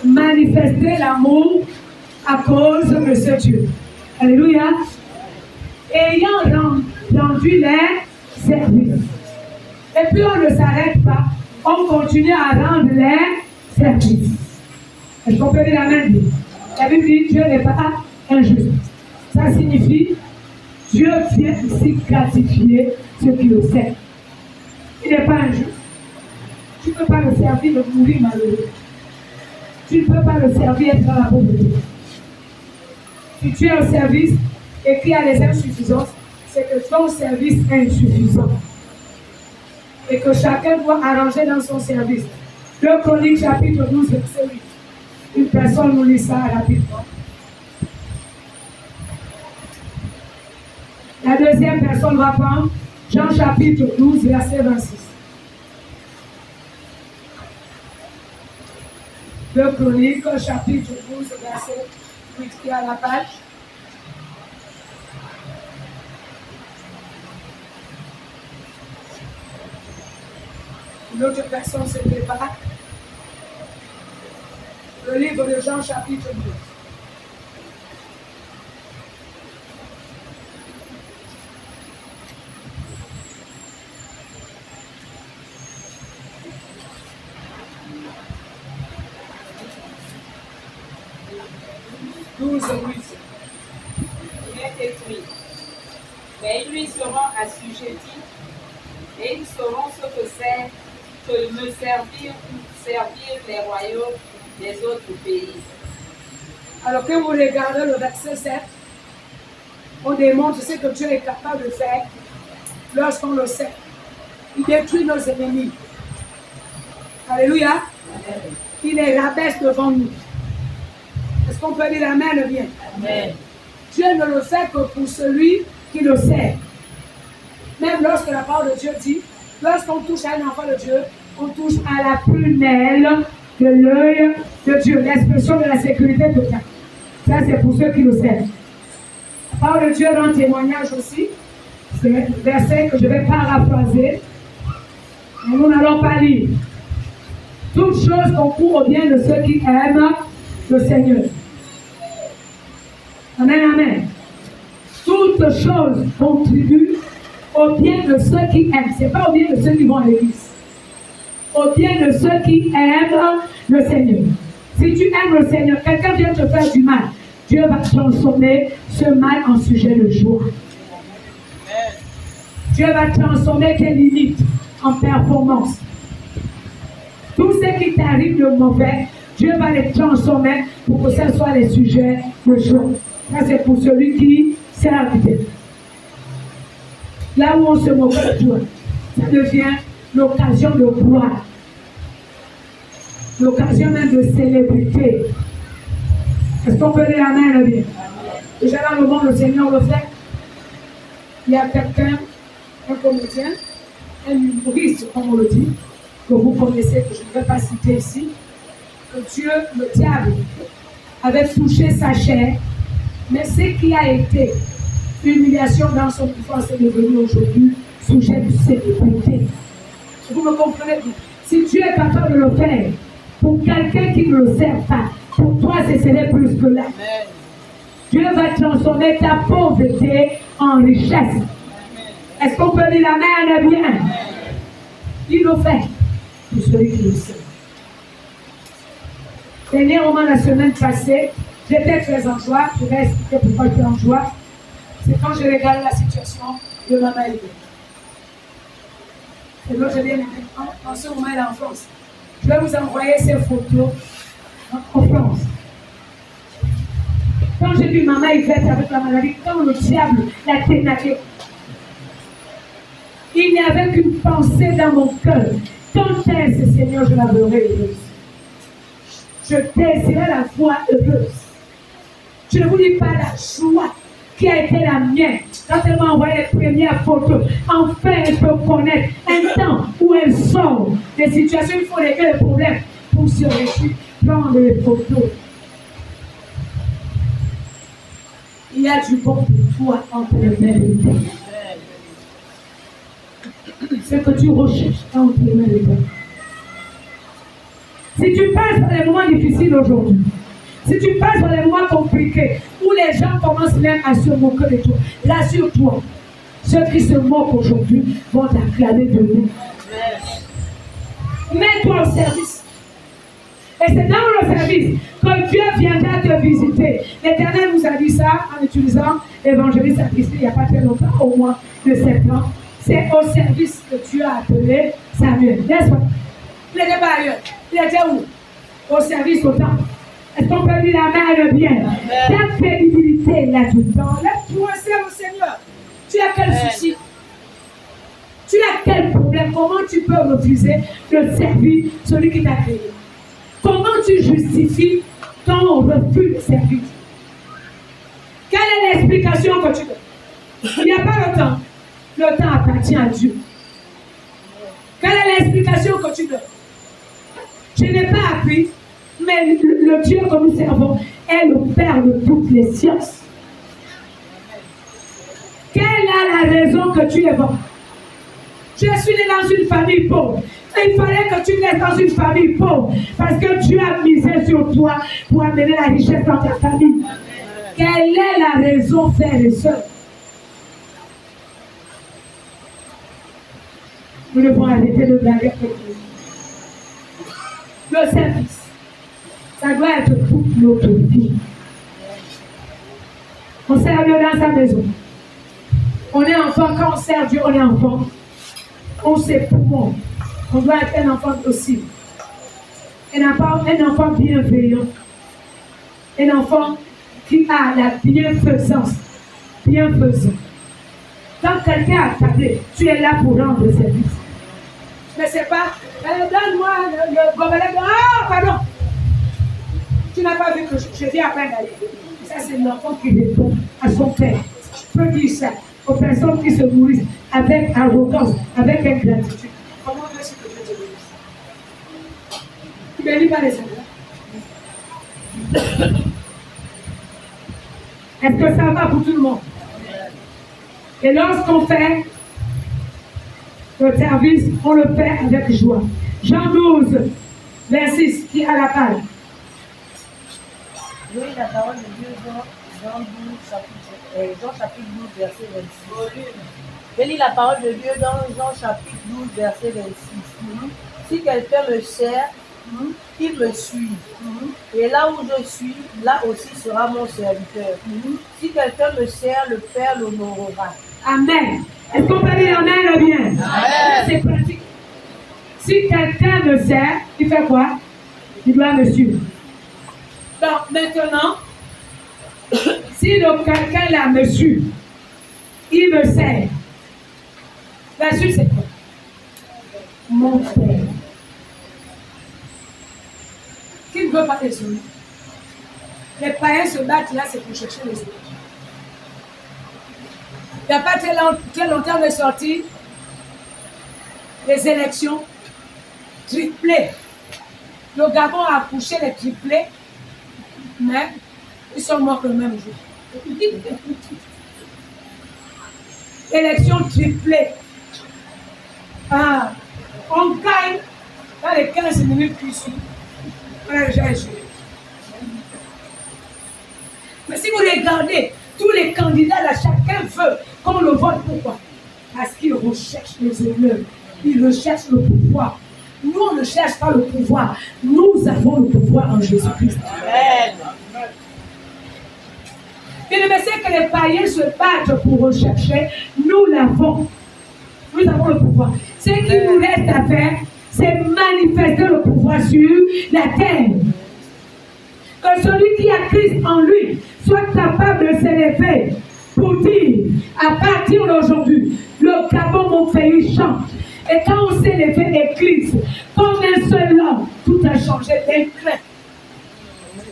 Manifester l'amour à cause de ce Dieu. Alléluia. Ayant rendu les services. Et puis on ne s'arrête pas. On continue à rendre les services. Est-ce qu'on peut dire amen? La Bible dit Dieu n'est pas injuste. Ça signifie Dieu vient ici gratifier ceux qui le servent. Il n'est pas injuste. Tu ne peux pas le servir de mourir malheureux. Tu ne peux pas le servir être dans la pauvreté. Si tu es au service et qu'il y a des insuffisances, c'est que ton service est insuffisant. Et que chacun doit arranger dans son service. 2 Chroniques chapitre 12, verset 8. Une personne nous lit ça rapidement. La deuxième personne va prendre Jean chapitre 12, verset 26. 2 Chroniques chapitre 12, verset 8 qui est à la page. Une autre personne se prépare. Le livre de Jean chapitre 12. Il est écrit: mais ils lui seront assujettis et ils sauront ce que c'est que me servir ou servir les royaumes des autres pays. Alors que vous regardez le verset 7, on démontre ce que Dieu est capable de faire lorsqu'on le sait. Il détruit nos ennemis. Alléluia. Il les rabaisse devant nous. Est-ce qu'on peut dire amen bien? Amen. Dieu ne le fait que pour celui qui le sert. Même lorsque la parole de Dieu dit, lorsqu'on touche à un enfant de Dieu, on touche à la prunelle de l'œil de Dieu, l'expression de la sécurité totale. Ça, c'est pour ceux qui le savent. La parole de Dieu rend témoignage aussi. C'est un verset que je vais paraphraser. Mais nous n'allons pas lire. Toutes choses concourent au bien de ceux qui aiment le Seigneur. Amen, amen. Toutes choses contribuent au bien de ceux qui aiment. Ce n'est pas au bien de ceux qui vont à l'église. Au bien de ceux qui aiment le Seigneur. Si tu aimes le Seigneur, quelqu'un vient te faire du mal, Dieu va transformer ce mal en sujet de joie. Dieu va transformer tes limites en performance. Tout ce qui t'arrive de mauvais, Dieu va les transformer pour que ce soit les sujets de joie. Ça, c'est pour celui qui sert Dieu. Là où on se moque de toi, ça devient l'occasion de gloire. L'occasion même de célébrité. Est-ce qu'on peut dire Amen, bien? Déjà dans le monde, le Seigneur le fait. Il y a quelqu'un, un comédien, un humoriste, comme on le dit, que vous connaissez, que je ne vais pas citer ici, que Dieu, le diable, avait touché sa chair, mais ce qui a été l'humiliation dans son enfance est devenu aujourd'hui sujet de célébrité. Vous me comprenez? Si Dieu est capable de le faire pour quelqu'un qui ne le sert pas, pour toi, ce serait plus que là. Dieu va transformer ta pauvreté en richesse. Est-ce qu'on peut dire Amen bien? Il le fait pour celui qui le sait. Dernièrement, la semaine passée, j'étais très en joie. Je vais expliquer pourquoi j'étais en joie. C'est quand je regarde la situation de Maman Hélène. Et donc, je viens en ce moment, elle est en France. Je vais vous envoyer ces photos en France. Quand j'ai vu Maman Yvette avec la maladie, quand le diable l'a ténaqué, il n'y avait qu'une pensée dans mon cœur. Quand est-ce, Seigneur, je la verrai heureuse? Je désirais la voir heureuse. Je ne vous dis pas la joie qui a été la mienne. Quand elle m'a envoyé les premières photos, enfin elle peut connaître un temps où elle sort des situations, il faut régler les problèmes pour se réussir, prendre les photos. Il y a du bon pour toi entre les mains de Dieu. Ce que tu recherches entre les mains de Dieu. Si tu passes par les moments difficiles aujourd'hui, si tu passes par les moments compliqués, où les gens commencent même à se moquer de toi, rassure-toi, ceux qui se moquent aujourd'hui vont t'acclamer de nous. Mets-toi au service. Et c'est dans le service que Dieu viendra te visiter. L'Éternel nous a dit ça en utilisant l'évangéliste à Christ il n'y a pas très longtemps, au mois de septembre. C'est au service que Dieu a appelé Samuel. N'est-ce pas? Il n'était pas ailleurs. Il était où? Au service au temple. Est-ce qu'on peut dire Amen bien? Ta crédibilité là-dedans. Lève-toi, sers au Seigneur. Tu as quel souci? Tu as quel problème? Comment tu peux refuser de servir celui qui t'a créé? Comment tu justifies ton refus de servir? Quelle est l'explication que tu donnes? Il n'y a pas le temps. Le temps appartient à Dieu. Quelle est l'explication que tu donnes? Je n'ai pas appris, mais le Dieu que nous servons est le Père de toutes les sciences. Quelle est la raison que tu évoques? Je suis né dans une famille pauvre. Il fallait que tu naisses dans une famille pauvre parce que Dieu a misé sur toi pour amener la richesse dans ta famille. Quelle est la raison, frères et sœurs? Nous devons arrêter de blaguer avec Dieu. Le service, ça doit être toute notre vie. On sert Dieu dans sa maison. On est enfant, quand on sert Dieu, on est enfant. On s'éprouve. On doit être un enfant docile. Un enfant bienveillant. Un enfant qui a la bienfaisance. Bienfaisant. Quand quelqu'un a tablé, tu es là pour rendre service. Mais c'est pas, donne-moi le gobelet de... Ah, pardon. Tu n'as pas vu que je viens à peine d'aller. Ça, c'est l'enfant qui répond à son père. Je peux dire ça aux personnes qui se nourrissent avec arrogance, avec ingratitude. Comment veux-tu que je te dise? Tu béni par les autres. Est-ce que ça va pour tout le monde? Et lorsqu'on fait le service, on le fait avec joie. Jean 12, verset 6, qui a la page. Oui, la parole de Dieu dans Jean 12, chapitre 12, verset 26. Je lis la parole de Dieu dans Jean chapitre 12, verset 26. Si quelqu'un me sert, qu'il me suive. Et là où je suis, là aussi sera mon serviteur. Si quelqu'un me sert, le Père l'honorera. Amen. Est-ce qu'on peut dire Amen ou bien? Amen. C'est pratique. Si quelqu'un me sert, il fait quoi? Il doit me suivre. Donc maintenant, si le quelqu'un là me suit, il me sert. La suite c'est quoi? Mon Père. Qui ne veut pas les autres? Les païens se battent là, c'est pour chercher les autres. Il n'y a pas très longtemps de sortie les élections triplées. Le Gabon a accouché les triplés, mais ils sont morts le même jour. Élection triplée. Ah, on gagne dans les 15 minutes qui suivent. On a déjà joué. Mais si vous regardez, tous les candidats là, chacun veut qu'on le vote. Pourquoi? Parce qu'il recherche les honneurs, il recherche le pouvoir. Nous, on ne cherche pas le pouvoir. Nous avons le pouvoir en Jésus-Christ. Amen. Et le message que les païens se battent pour rechercher, nous l'avons. Nous avons le pouvoir. Ce qui nous reste à faire, c'est manifester le pouvoir sur la terre. Que celui qui a Christ en lui soit capable de s'élever pour dire, à partir d'aujourd'hui, le Gabon, mon pays, chante. Et quand on s'est levé église, comme un seul homme, tout a changé d'un clin.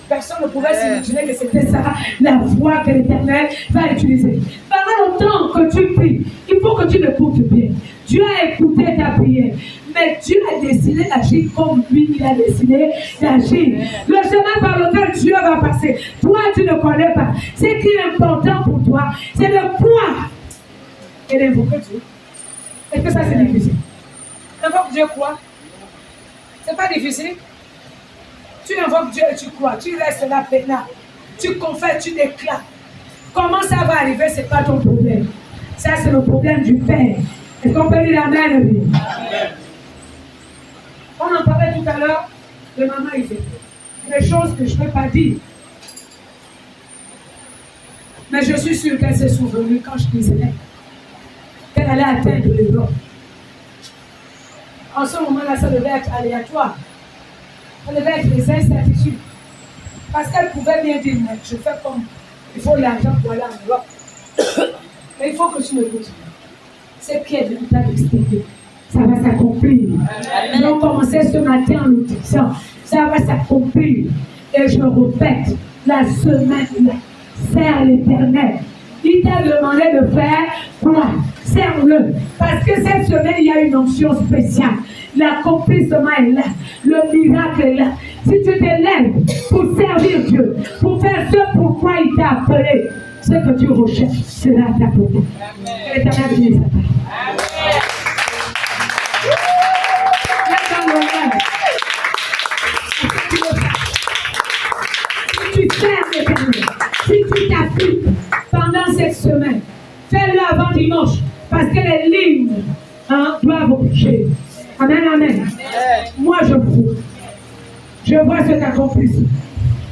Personne ne pouvait s'imaginer que c'était ça, la voix que l'Éternel va utiliser. Pendant longtemps que tu pries, il faut que tu l'écoutes bien. Dieu a écouté ta prière, mais Dieu a décidé d'agir comme lui, il a décidé d'agir. Le chemin par lequel Dieu va passer, toi tu ne connais pas. Ce qui est important pour toi, c'est de croire et d'invoquer Dieu. Est-ce que ça c'est difficile? Invoque Dieu quoi? C'est pas difficile. Tu invoques Dieu et tu crois. Tu restes là maintenant. Tu confesses, tu déclares. Comment ça va arriver, c'est pas ton problème. Ça c'est le problème du Père. Est-ce qu'on peut dire Amen? On en parlait tout à l'heure de maman Yvette. Des choses que je ne peux pas dire. Mais je suis sûre qu'elle s'est souvenue quand je disais qu'elle allait atteindre l'Europe. En ce moment-là, ça devait être aléatoire. Ça devait être des incertitudes. Parce qu'elle pouvait bien dire, mais je fais comme il faut l'argent pour aller en Europe. Mais il faut que tu me dises. C'est qui est de l'état d'extérieur. Ça va s'accomplir. Nous avons commencé ce matin en le disant. Ça va s'accomplir. Et je répète, la semaine, sers l'Éternel. Il t'a demandé de faire quoi? Serre-le. Parce que cette semaine, il y a une onction spéciale. L'accomplissement est là. Le miracle est là. Si tu t'élèves pour servir Dieu, pour faire ce pourquoi il t'a appelé, ce que tu recherches sera à ta portée. Que l'Éternel bénisse ta part. Si tu sers l'Éternel, si tu t'appliques pendant cette semaine, fais-le avant dimanche, parce que les lignes doivent bouger. Amen, amen. Moi, je vois. Je vois cet accomplissement.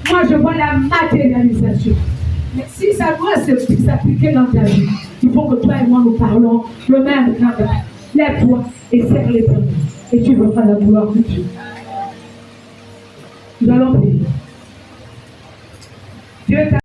Moi, je vois la matérialisation. Mais si ça doit s'appliquer dans ta vie, il faut que toi et moi nous parlons le même langage. Lève-toi et serre les bras. Et tu verras la gloire de Dieu. Nous allons prier. Dieu